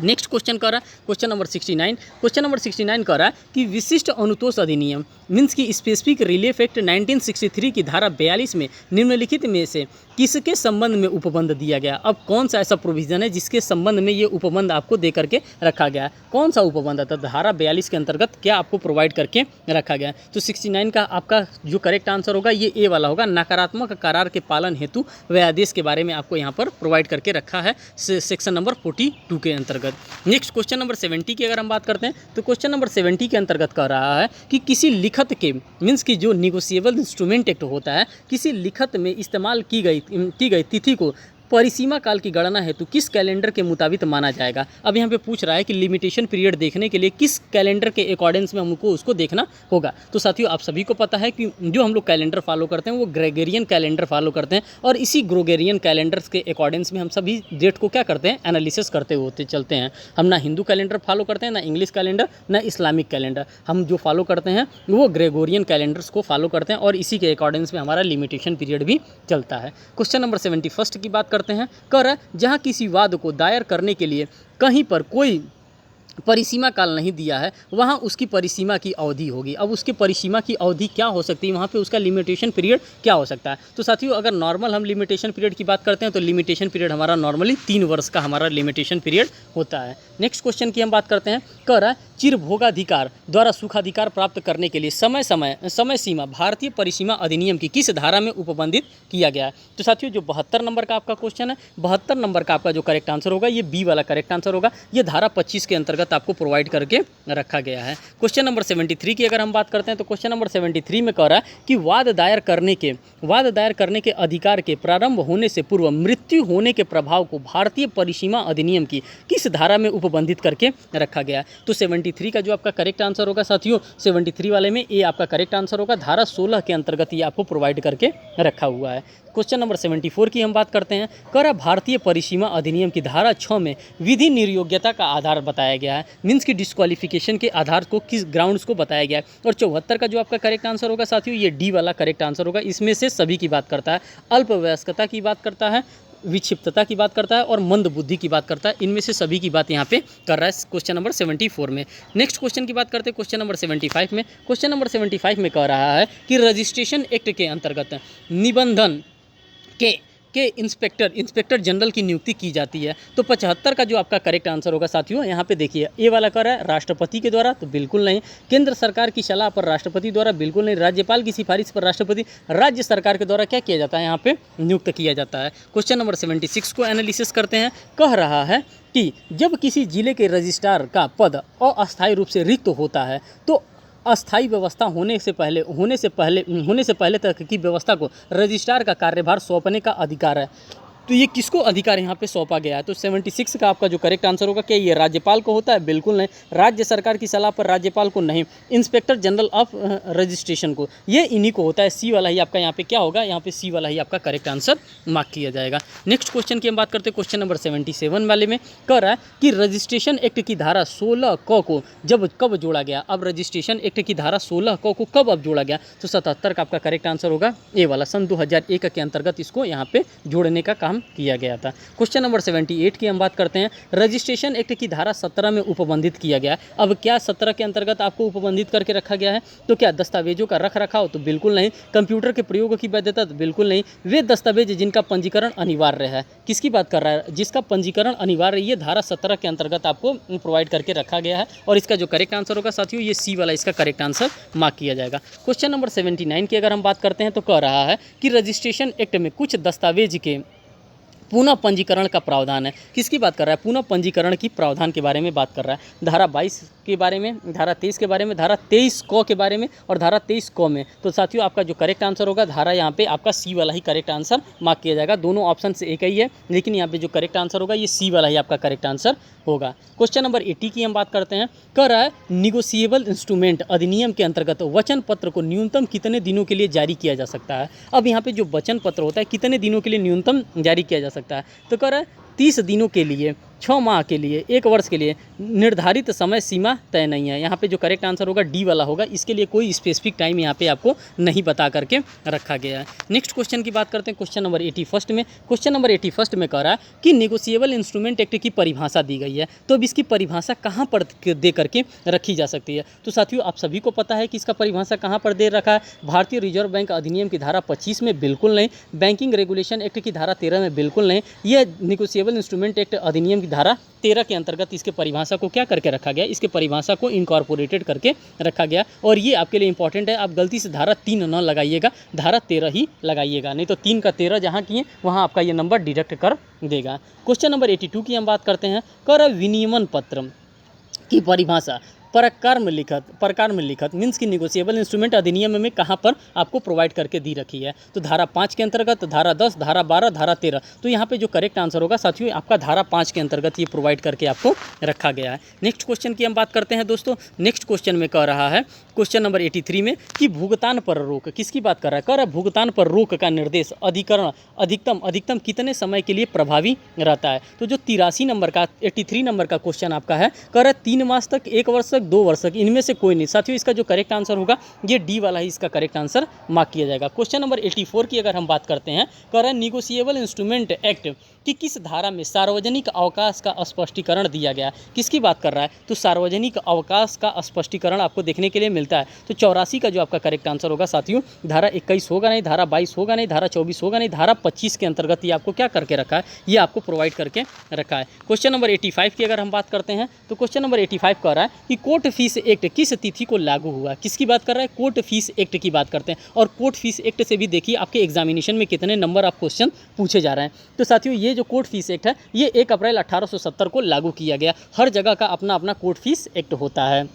नेक्स्ट क्वेश्चन कह रहा है क्वेश्चन नंबर 69 कह रहा है कि विशिष्ट अनुतोष अधिनियम मीन्स की स्पेसिफिक रिलीफ एक्ट 1963 की धारा 42 में निम्नलिखित में से किसके संबंध में उपबंध दिया गया। अब कौन सा ऐसा प्रोविज़न है जिसके संबंध में ये उपबंध आपको दे करके रखा गया है, कौन सा उपबंध है, तो धारा 42 के अंतर्गत क्या आपको प्रोवाइड करके रखा गया है। तो 69 का आपका जो करेक्ट आंसर होगा ये ए वाला होगा, नकारात्मक करार के पालन हेतु वह आदेश के बारे में आपको यहाँ पर प्रोवाइड करके रखा है सेक्शन नंबर 42 के अंतर्गत। नेक्स्ट क्वेश्चन नंबर 70 की अगर हम बात करते हैं तो क्वेश्चन नंबर 70 के अंतर्गत कह रहा है कि किसी लिखत के मीन्स की जो निगोशिएबल इंस्ट्रूमेंट एक्ट होता है, किसी लिखत में इस्तेमाल की गई तिथि को परिसीमा काल की गणना हेतु किस कैलेंडर के मुताबिक माना जाएगा। अब यहाँ पे पूछ रहा है कि लिमिटेशन पीरियड देखने के लिए किस कैलेंडर के अकॉर्डेंस में हमको उसको देखना होगा। तो साथियों आप सभी को पता है कि जो हम लोग कैलेंडर फॉलो करते हैं वो ग्रेगोरियन कैलेंडर फॉलो करते हैं, और इसी ग्रेगोरियन कैलेंडर्स के अकॉर्डेंस में हम सभी डेट को क्या करते हैं, एनालिसिस करते होते चलते हैं। हम ना हिंदू कैलेंडर फॉलो करते हैं, ना इंग्लिश कैलेंडर, ना इस्लामिक कैलेंडर, हम जो फॉलो करते हैं वो ग्रेगोरियन कैलेंडर्स को फॉलो करते हैं, और इसी के अकॉर्डेंस में हमारा लिमिटेशन पीरियड भी चलता है। क्वेश्चन नंबर 71 की बात करते हैं, कर जहां किसी वाद को दायर करने के लिए कहीं पर कोई परिसीमा काल नहीं दिया है वहाँ उसकी परिसीमा की अवधि होगी। अब उसकी परिसीमा की अवधि क्या हो सकती है, वहाँ पे उसका लिमिटेशन पीरियड क्या हो सकता है। तो साथियों अगर नॉर्मल हम लिमिटेशन पीरियड की बात करते हैं तो लिमिटेशन पीरियड हमारा नॉर्मली 3 वर्ष का हमारा लिमिटेशन पीरियड होता है। नेक्स्ट क्वेश्चन की हम बात करते हैं, कह रहा है चिरभोगाधिकार द्वारा सुखाधिकार प्राप्त करने के लिए समय सीमा भारतीय परिसीमा अधिनियम की किस धारा में उपबंधित किया गया है। तो साथियों जो 72 नंबर का आपका क्वेश्चन है, 72 नंबर का आपका जो करेक्ट आंसर होगा ये बी वाला करेक्ट आंसर होगा। ये धारा 25 के अंतर्गत आपको प्रोवाइड करके रखा गया है। क्वेश्चन नंबर 73 की अगर हम बात करते हैं तो क्वेश्चन नंबर 73 में कह रहा है कि वाद दायर करने के अधिकार के प्रारंभ होने से पूर्व मृत्यु होने के प्रभाव को भारतीय परिसीमा अधिनियम की किस धारा में उपबंधित करके रखा गया है। तो 73 का जो आपका करेक्ट आंसर होगा साथियों 73 वाले में ए आपका करेक्ट आंसर होगा, धारा 16 के अंतर्गत ये आपको प्रोवाइड करके रखा हुआ है। क्वेश्चन नंबर 74 की हम बात करते हैं, कर भारतीय परिसीमा अधिनियम की धारा 6 में विधि निर्योग्यता का आधार बताया गया है, मीन्स की डिस्क्वालिफिकेशन के आधार को किस ग्राउंड्स को बताया गया है। और 74 का जो आपका करेक्ट आंसर होगा साथियों ये डी वाला करेक्ट आंसर होगा। इसमें से सभी की बात करता है, अल्पवयस्कता की बात करता है, विक्षिप्तता की बात करता है और मंद बुद्धि की बात करता है। इनमें से सभी की बात यहाँ पे कर रहा है क्वेश्चन नंबर 74 में। नेक्स्ट क्वेश्चन की बात करते हैं क्वेश्चन नंबर 75 में। क्वेश्चन नंबर 75 में कह रहा है कि रजिस्ट्रेशन एक्ट के अंतर्गत निबंधन के इंस्पेक्टर जनरल की नियुक्ति की जाती है। तो 75 का जो आपका करेक्ट आंसर होगा साथियों यहाँ पे देखिए ए वाला कर रहा है राष्ट्रपति के द्वारा, तो बिल्कुल नहीं। केंद्र सरकार की सलाह पर राष्ट्रपति द्वारा, बिल्कुल नहीं। राज्यपाल की सिफारिश पर राष्ट्रपति, राज्य सरकार के द्वारा क्या किया जाता है, यहाँ पे नियुक्त किया जाता है। क्वेश्चन नंबर 76 को एनालिसिस करते हैं। कह रहा है कि जब किसी जिले के रजिस्ट्रार का पद अस्थायी रूप से रिक्त होता है तो अस्थायी व्यवस्था होने से पहले तक की व्यवस्था को रजिस्ट्रार का कार्यभार सौंपने का अधिकार है। तो ये किसको अधिकार यहाँ पे सौंपा गया है। तो 76 का आपका जो करेक्ट आंसर होगा क्या ये राज्यपाल को होता है, बिल्कुल नहीं। राज्य सरकार की सलाह पर राज्यपाल को नहीं, इंस्पेक्टर जनरल ऑफ रजिस्ट्रेशन को, ये इन्हीं को होता है। सी वाला ही आपका यहाँ पे क्या होगा, यहाँ पे सी वाला ही आपका करेक्ट आंसर मार्क किया जाएगा। नेक्स्ट क्वेश्चन की हम बात करते हैं क्वेश्चन नंबर 77 वाले में कह रहा है कि रजिस्ट्रेशन एक्ट की धारा 16 क को कब जोड़ा गया। अब रजिस्ट्रेशन एक्ट की धारा 16 क को कब अब जोड़ा गया। तो 77 का आपका करेक्ट आंसर होगा ए वाला, सन 2001 के अंतर्गत इसको यहाँ पे जोड़ने का काम किया गया था। क्वेश्चन नंबर 78 की हम बात करते हैं, रजिस्ट्रेशन एक्ट की धारा 17 में उपबंधित किया गया। अब क्या 17 के अंतर्गत आपको उपबंधित करके रखा गया है। तो क्या दस्तावेजों का रख रखाव, तो बिल्कुल नहीं। कंप्यूटर के प्रयोग की वैधता, तो बिल्कुल नहीं। वे दस्तावेज जिनका पंजीकरण अनिवार्य है, किसकी बात कर रहा है, जिसका पंजीकरण अनिवार्य, ये धारा 17 के अंतर्गत आपको प्रोवाइड करके रखा गया है। और इसका जो करेक्ट आंसर होगा साथियों ये सी वाला इसका करेक्ट आंसर मार्क किया जाएगा। क्वेश्चन नंबर 79 की अगर हम बात करते हैं तो कह रहा है कि रजिस्ट्रेशन एक्ट में कुछ दस्तावेज के पुनः पंजीकरण का प्रावधान है। किसकी बात कर रहा है, पुनः पंजीकरण की प्रावधान के बारे में बात कर रहा है। धारा 22 के बारे में, धारा 23 के बारे में, धारा 23 क के बारे में और धारा 23 क में। तो साथियों आपका जो करेक्ट आंसर होगा धारा यहाँ पे आपका सी वाला ही करेक्ट आंसर मार्क किया जाएगा। दोनों ऑप्शन से एक ही है, लेकिन यहाँ पे जो करेक्ट आंसर होगा ये सी वाला ही आपका करेक्ट आंसर होगा। क्वेश्चन नंबर 80 की हम बात करते हैं। कह रहा है निगोशिएबल इंस्ट्रूमेंट अधिनियम के अंतर्गत वचन पत्र को न्यूनतम कितने दिनों के लिए जारी किया जा सकता है। अब यहाँ पे जो वचन पत्र होता है कितने दिनों के लिए न्यूनतम जारी किया जा सकता है। तो कह रहा है 30 दिनों के लिए, 6 माह के लिए, 1 वर्ष के लिए निर्धारित समय सीमा तय नहीं है। यहाँ पे जो करेक्ट आंसर होगा डी वाला होगा। इसके लिए कोई स्पेसिफिक टाइम यहाँ पे आपको नहीं बता करके रखा गया है। नेक्स्ट क्वेश्चन की बात करते हैं, क्वेश्चन नंबर 81 में। क्वेश्चन नंबर 81 में कह रहा है कि नेगोशिएबल इंस्ट्रूमेंट एक्ट की परिभाषा दी गई है, तो अब इसकी परिभाषा कहाँ पर दे करके रखी जा सकती है। तो साथियों आप सभी को पता है कि इसका परिभाषा कहाँ पर दे रखा है। भारतीय रिजर्व बैंक अधिनियम की धारा 25 में बिल्कुल नहीं, बैंकिंग रेगुलेशन एक्ट की धारा 13 में बिल्कुल नहीं, ये नेगोशिएबल इंस्ट्रूमेंट एक्ट अधिनियम की धारा 13 के अंतर्गत इसके परिभाषा को क्या करके रखा गया, इसके परिभाषा को इनकॉर्पोरेटेड करके रखा गया। और ये आपके लिए इंपॉर्टेंट है, आप गलती से धारा 3 न लगाइएगा, धारा 13 ही लगाइएगा, नहीं तो 3 का 13 जहाँ किए वहाँ आपका ये नंबर डिडक्ट कर देगा। क्वेश्चन नंबर 82 की हम बात करते हैं। कर विनियमन पत्र की परिभाषा प्रकार में लिखत मीन्स की निगोशिएबल इंस्ट्रूमेंट अधिनियम में कहाँ पर आपको प्रोवाइड करके दी रखी है। तो धारा 5 के अंतर्गत, धारा 10, धारा 12, धारा 13। तो यहाँ पे जो करेक्ट आंसर होगा साथियों आपका धारा 5 के अंतर्गत ये प्रोवाइड करके आपको रखा गया है। नेक्स्ट क्वेश्चन की हम बात करते हैं दोस्तों। नेक्स्ट क्वेश्चन में कह रहा है क्वेश्चन नंबर 83 में कि भुगतान पर रोक किसकी बात कर रहा है। कह रहा है भुगतान पर रोक का निर्देश अधिकरण अधिकतम कितने समय के लिए प्रभावी रहता है। तो जो 83 नंबर का 83 नंबर का क्वेश्चन आपका है, कह रहा है 3 मास तक, 1 वर्ष तक, 2 वर्ष तक, इनमें से कोई नहीं। साथियों इसका जो करेक्ट आंसर होगा ये डी वाला ही इसका करेक्ट आंसर मार्क किया जाएगा। क्वेश्चन नंबर 84 की अगर हम बात करते हैं, कह रहा है निगोशिएबल इंस्ट्रूमेंट एक्ट कि किस धारा में सार्वजनिक अवकाश का स्पष्टीकरण दिया गया। किसकी बात कर रहा है, तो सार्वजनिक अवकाश का स्पष्टीकरण आपको देखने के लिए मिलता है। तो 84 का जो आपका करेक्ट आंसर होगा साथियों धारा 21 होगा नहीं, धारा 22 होगा नहीं, धारा 24 होगा नहीं, धारा 25 के अंतर्गत ये आपको क्या करके रखा है, ये आपको प्रोवाइड करके रखा है। क्वेश्चन नंबर 85 की अगर हम बात करते हैं, तो क्वेश्चन नंबर 85 कह रहा है कि कोर्ट फीस एक्ट किस तिथि को लागू हुआ। किसकी बात कर रहा है, कोर्ट फीस एक्ट की बात करते हैं। और कोर्ट फीस एक्ट से भी देखिए आपके एग्जामिनेशन में कितने नंबर ऑफ क्वेश्चन पूछे जा रहे हैं। तो साथियों ये जो कोर्ट फीस एक्ट है ये 1 अप्रैल 1870 को लागू किया गया। हर जगह का अपना अपना कोर्ट फीस एक्ट होता है।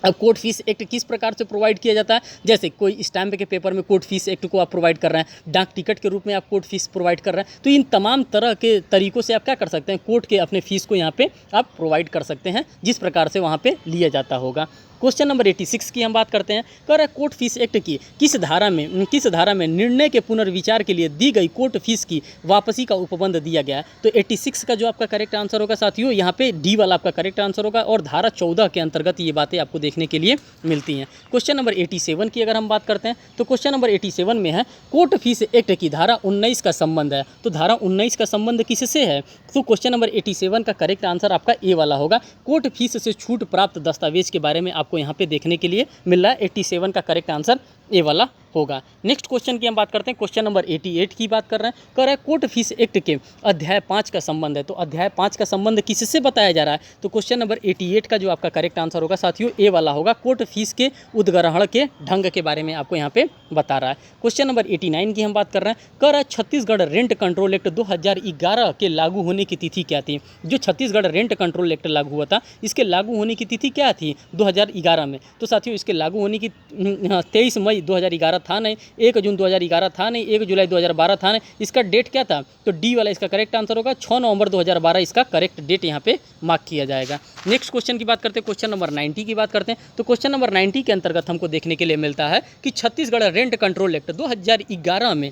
अब कोर्ट फीस एक्ट किस प्रकार से प्रोवाइड किया जाता है, जैसे कोई स्टैम्प के पेपर में कोर्ट फीस एक्ट को आप प्रोवाइड कर रहे हैं, डाक टिकट के रूप में आप कोर्ट फीस प्रोवाइड कर रहे हैं। तो इन तमाम तरह के तरीकों से आप क्या कर सकते हैं, कोर्ट के अपने फीस को यहाँ पे आप प्रोवाइड कर सकते हैं जिस प्रकार से वहाँ पे लिया जाता होगा। क्वेश्चन नंबर 86 की हम बात करते हैं। कह रहा है कोर्ट फीस एक्ट की किस धारा में निर्णय के पुनर्विचार के लिए दी गई कोर्ट फीस की वापसी का उपबंध दिया गया है। तो 86 का जो आपका करेक्ट आंसर होगा साथियों यहाँ पे डी वाला आपका करेक्ट आंसर होगा। और धारा 14 के अंतर्गत ये बातें आपको देखने के लिए मिलती हैं। क्वेश्चन नंबर 87 की अगर हम बात करते हैं, तो क्वेश्चन नंबर 87 में है कोर्ट फीस एक्ट की धारा 19 का संबंध है। तो धारा 19 का संबंध किससे है, तो क्वेश्चन नंबर 87 का करेक्ट आंसर आपका ए वाला होगा। कोर्ट फीस से छूट प्राप्त दस्तावेज के बारे में आपको यहाँ पे देखने के लिए मिल रहा है। 87 का करेक्ट आंसर ए वाला होगा। नेक्स्ट क्वेश्चन की हम बात करते हैं। क्वेश्चन नंबर 88 की बात कर रहे हैं। कह रहा है कोर्ट फीस एक्ट के अध्याय 5 का संबंध है। तो अध्याय 5 का संबंध किससे बताया जा रहा है, तो क्वेश्चन नंबर 88 का जो आपका करेक्ट आंसर होगा साथियों ए वाला होगा। कोर्ट फीस के उद्ग्रहण के ढंग के बारे में आपको यहाँ पे बता रहा है। क्वेश्चन नंबर 89 की हम बात कर रहे हैं। कह रहा है छत्तीसगढ़ रेंट कंट्रोल एक्ट 2011 के लागू होने की तिथि क्या थी। जो छत्तीसगढ़ रेंट कंट्रोल एक्ट लागू हुआ था इसके लागू होने की तिथि क्या थी, 2011 में। तो साथियों इसके लागू होने की 23 मई 2011 था नहीं, 1 जून 2011 था नहीं, 1 जुलाई 2012 था नहीं। इसका डेट क्या था, तो डी वाला इसका करेक्ट आंसर होगा। 6 नवंबर 2012 इसका करेक्ट डेट यहाँ पे मार्क किया जाएगा। नेक्स्ट क्वेश्चन की बात करते हैं। क्वेश्चन नंबर 90 की बात करते हैं। तो क्वेश्चन नंबर 90 के अंतर्गत हमको देखने के लिए मिलता है कि छत्तीसगढ़ रेंट कंट्रोल एक्ट 2011 में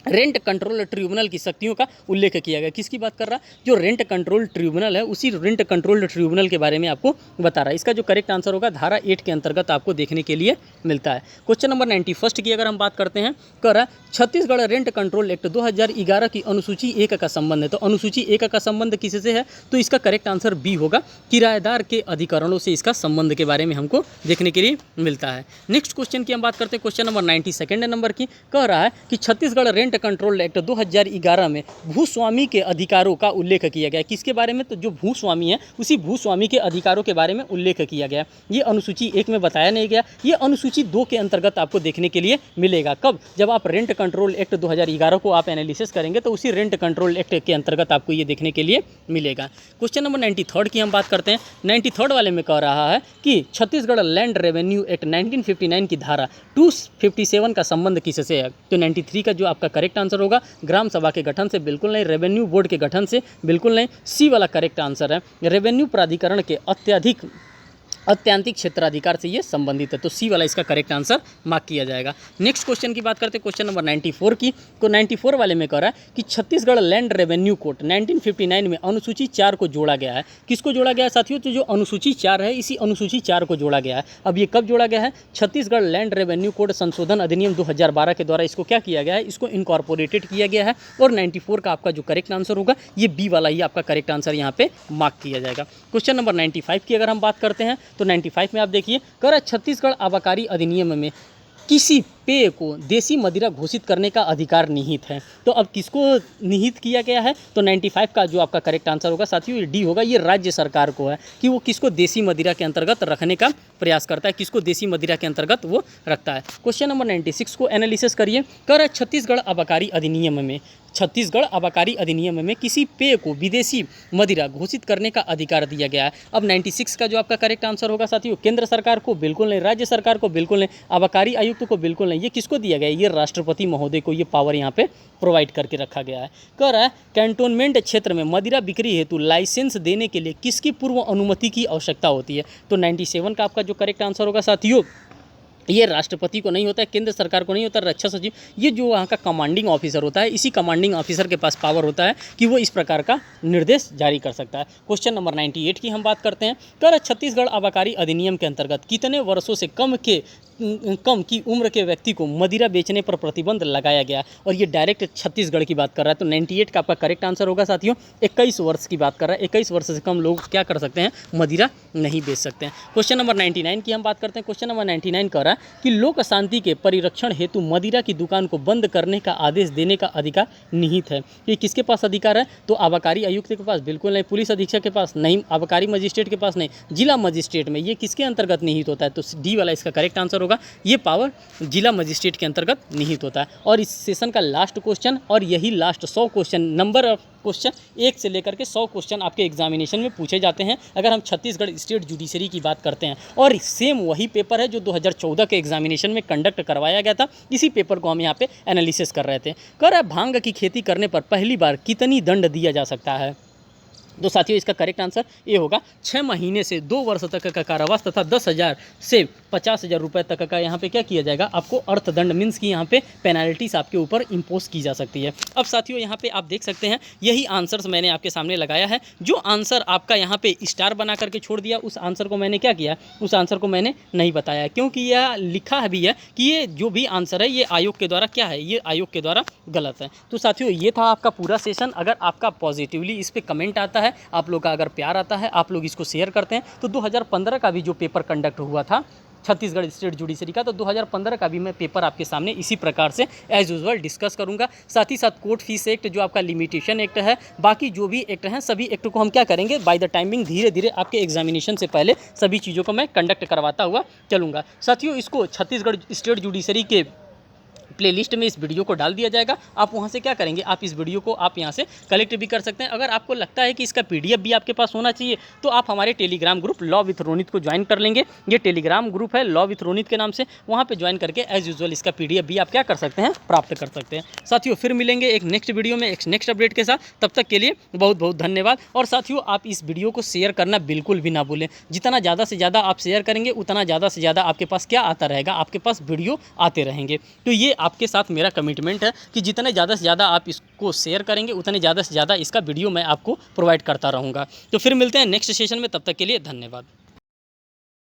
रेंट कंट्रोल ट्रिब्यूनल की शक्तियों का उल्लेख किया गया। किसकी बात कर रहा है, जो रेंट कंट्रोल ट्रिब्यूनल है उसी रेंट कंट्रोल ट्रिब्यूनल के बारे में आपको बता रहा है। इसका जो करेक्ट आंसर होगा धारा 8 के अंतर्गत आपको देखने के लिए मिलता है। क्वेश्चन नंबर 91 की अगर हम बात करते हैं, कह रहा है छत्तीसगढ़ रेंट कंट्रोल एक्ट 2011 की अनुसूची 1 का संबंध है। तो अनुसूची 1 का संबंध किससे है, तो इसका करेक्ट आंसर बी होगा। किराएदार के अधिकरणों से इसका संबंध के बारे में हमको देखने के लिए मिलता है। नेक्स्ट क्वेश्चन की हम बात करते हैं। क्वेश्चन नंबर 92 नंबर की कह रहा है कि छत्तीसगढ़ रेंट कंट्रोल एक्ट 2011 में भूस्वामी के अधिकारों का उल्लेख किया गया। किसके बारे में, तो जो भूस्वामी है उसी भूस्वामी के अधिकारों के बारे में उल्लेख किया गया। ये अनुसूची 1 में बताया नहीं गया, ये अनुसूची 2 के अंतर्गत आपको देखने के लिए मिलेगा। कब, जब आप रेंट कंट्रोल एक्ट 2011 को आप एनालिसिस करेंगे तो उसी रेंट कंट्रोल एक्ट के अंतर्गत आपको ये देखने के लिए मिलेगा। क्वेश्चन नंबर 93 की हम बात करते हैं। 93 वाले में कह रहा है कि छत्तीसगढ़ लैंड रेवेन्यू एक्ट 1959 की धारा 257 का संबंध किससे है। तो 93 का जो आपका करेक्ट आंसर होगा ग्राम सभा के गठन से बिल्कुल नहीं, रेवेन्यू बोर्ड के गठन से बिल्कुल नहीं, सी वाला करेक्ट आंसर है। रेवेन्यू प्राधिकरण के अत्यंतिक क्षेत्राधिकार से ये संबंधित है। तो सी वाला इसका करेक्ट आंसर मार्क किया जाएगा। नेक्स्ट क्वेश्चन की बात करते हैं, क्वेश्चन नंबर 94 की। तो 94 वाले में कह रहा है कि छत्तीसगढ़ लैंड रेवेन्यू कोड 1959 में अनुसूची 4 को जोड़ा गया है। किसको जोड़ा गया है साथियों? तो जो अनुसूची 4 है, इसी अनुसूची 4 को जोड़ा गया है। अब ये कब जोड़ा गया है? छत्तीसगढ़ लैंड रेवेन्यू कोड संशोधन अधिनियम 2012 के द्वारा इसको क्या किया गया है? इसको इनकॉर्पोरेटेड किया गया है। और 94 का आपका जो करेक्ट आंसर होगा ये बी वाला ही आपका करेक्ट आंसर यहाँ पे मार्क किया जाएगा। क्वेश्चन नंबर 95 की अगर हम बात करते हैं तो 95 में आप देखिए, कह रहा है छत्तीसगढ़ आबकारी अधिनियम में किसी पेय को देसी मदिरा घोषित करने का अधिकार निहित है। तो अब किसको निहित किया गया है? तो 95 का जो आपका करेक्ट आंसर होगा साथियों ये डी होगा। ये राज्य सरकार को है कि वो किसको देसी मदिरा के अंतर्गत रखने का प्रयास करता है, किसको देसी मदिरा के अंतर्गत वो रखता है। क्वेश्चन नंबर 96 को एनालिसिस करिए। कह रहा है छत्तीसगढ़ आबकारी अधिनियम में, छत्तीसगढ़ आबकारी अधिनियम में किसी पेय को विदेशी मदिरा घोषित करने का अधिकार दिया गया है। अब 96 का जो आपका करेक्ट आंसर होगा साथियों, केंद्र सरकार को बिल्कुल नहीं, राज्य सरकार को बिल्कुल नहीं, आबकारी आयुक्त को बिल्कुल नहीं, ये किसको दिया गया है? ये राष्ट्रपति महोदय को ये पावर यहाँ पे प्रोवाइड करके रखा गया है। कह रहा है कैंटोनमेंट क्षेत्र में मदिरा बिक्री हेतु लाइसेंस देने के लिए किसकी पूर्व अनुमति की आवश्यकता होती है? तो 97 का आपका जो करेक्ट आंसर होगा साथियों ये राष्ट्रपति को नहीं होता है, केंद्र सरकार को नहीं होता, रक्षा सचिव, ये जो वहाँ का कमांडिंग ऑफिसर होता है, इसी कमांडिंग ऑफिसर के पास पावर होता है कि वो इस प्रकार का निर्देश जारी कर सकता है। क्वेश्चन नंबर 98 की हम बात करते हैं। कर छत्तीसगढ़ आबकारी अधिनियम के अंतर्गत कितने वर्षों से कम की उम्र के व्यक्ति को मदिरा बेचने पर प्रतिबंध लगाया गया? और ये डायरेक्ट छत्तीसगढ़ की बात कर रहा है। तो 98 का आपका करेक्ट आंसर होगा साथियों 21 वर्ष की बात कर रहा है। 21 वर्ष से कम लोग क्या कर सकते हैं? मदिरा नहीं बेच सकते हैं। क्वेश्चन नंबर 99 की हम बात करते हैं। क्वेश्चन नंबर 99 कह रहा है कि लोक शांति के परिरक्षण हेतु मदिरा की दुकान को बंद करने का आदेश देने का अधिकार निहित है। ये किसके पास अधिकार है? तो आबकारी आयुक्त के पास बिल्कुल नहीं, पुलिस अधीक्षक के पास नहीं, आबकारी मजिस्ट्रेट के पास नहीं, जिला मजिस्ट्रेट में। ये किसके अंतर्गत निहित होता है? तो डी वाला इसका करेक्ट आंसर होगा। ये पावर जिला मजिस्ट्रेट के अंतर्गत निहित होता है। और इस सेशन का लास्ट क्वेश्चन और यही last 100 question, number of question 1 से लेकर के 100 क्वेश्चन आपके एग्जामिनेशन में पूछे जाते हैं अगर हम छत्तीसगढ़ स्टेट जुडिशरी की बात करते हैं। और सेम वही पेपर है जो 2014 के एग्जामिनेशन में कंडक्ट करवाया गया था। इसी पेपर को हम यहाँ पे एनालिसिस कर रहे थे। कह रहा है भांग की खेती करने पर पहली बार कितनी दंड दिया जा सकता है? तो साथियों इसका करेक्ट आंसर ये होगा 6 महीने से 2 वर्ष तक का कारावास तथा 10,000 से 50,000 रुपये तक का यहाँ पे क्या किया जाएगा? आपको अर्थदंड मीन्स की यहाँ पे पेनाल्टीज आपके ऊपर इम्पोज की जा सकती है। अब साथियों यहाँ पे आप देख सकते हैं यही आंसर्स मैंने आपके सामने लगाया है। जो आंसर आपका यहाँ पे स्टार बना करके छोड़ दिया उस आंसर को मैंने क्या किया? उस आंसर को मैंने नहीं बताया, क्योंकि यह लिखा भी है कि ये जो भी आंसर है ये आयोग के द्वारा क्या है? ये आयोग के द्वारा गलत है। तो साथियों ये था आपका पूरा सेशन। अगर आपका पॉजिटिवली इस पर कमेंट आता है, आप लोग का अगर प्यार आता है, आप लोग इसको शेयर करते हैं, तो 2015 का भी जो पेपर कंडक्ट हुआ था छत्तीसगढ़ स्टेट जुडिशरी का, तो 2015 का भी मैं पेपर आपके सामने इसी प्रकार से एज यूजुअल डिस्कस करूंगा। साथ ही साथ कोर्ट फीस एक्ट, जो आपका लिमिटेशन एक्ट है, बाकी जो भी एक्ट हैं सभी एक्ट को हम क्या करेंगे? बाय द टाइमिंग धीरे धीरे आपके एग्जामिनेशन से पहले सभी चीज़ों को मैं कंडक्ट करवाता हुआ चलूँगा। साथियों इसको छत्तीसगढ़ स्टेट जुडिशरी के प्लेलिस्ट में इस वीडियो को डाल दिया जाएगा। आप वहां से क्या करेंगे? आप इस वीडियो को आप यहां से कलेक्ट भी कर सकते हैं। अगर आपको लगता है कि इसका पीडीएफ भी आपके पास होना चाहिए तो आप हमारे Telegram group law with Ronit को ज्वाइन कर लेंगे। ये टेलीग्राम ग्रुप है लॉ विथ रोनित के नाम से, वहां पे ज्वाइन करके एज यूजुअल इसका पीडीएफ भी आप क्या कर सकते हैं? प्राप्त कर सकते हैं। साथियों फिर मिलेंगे एक नेक्स्ट वीडियो में एक नेक्स्ट अपडेट के साथ। तब तक के लिए बहुत बहुत धन्यवाद। और साथियों आप इस वीडियो को शेयर करना बिल्कुल भी ना भूलें। जितना ज़्यादा से ज़्यादा आप शेयर करेंगे उतना ज़्यादा से ज़्यादा आपके पास क्या आता रहेगा? आपके पास वीडियो आते रहेंगे। तो ये आपके साथ मेरा कमिटमेंट है कि जितने ज़्यादा से ज़्यादा आप इसको शेयर करेंगे उतने ज़्यादा से ज़्यादा इसका वीडियो मैं आपको प्रोवाइड करता रहूँगा। तो फिर मिलते हैं नेक्स्ट सेशन में, तब तक के लिए धन्यवाद।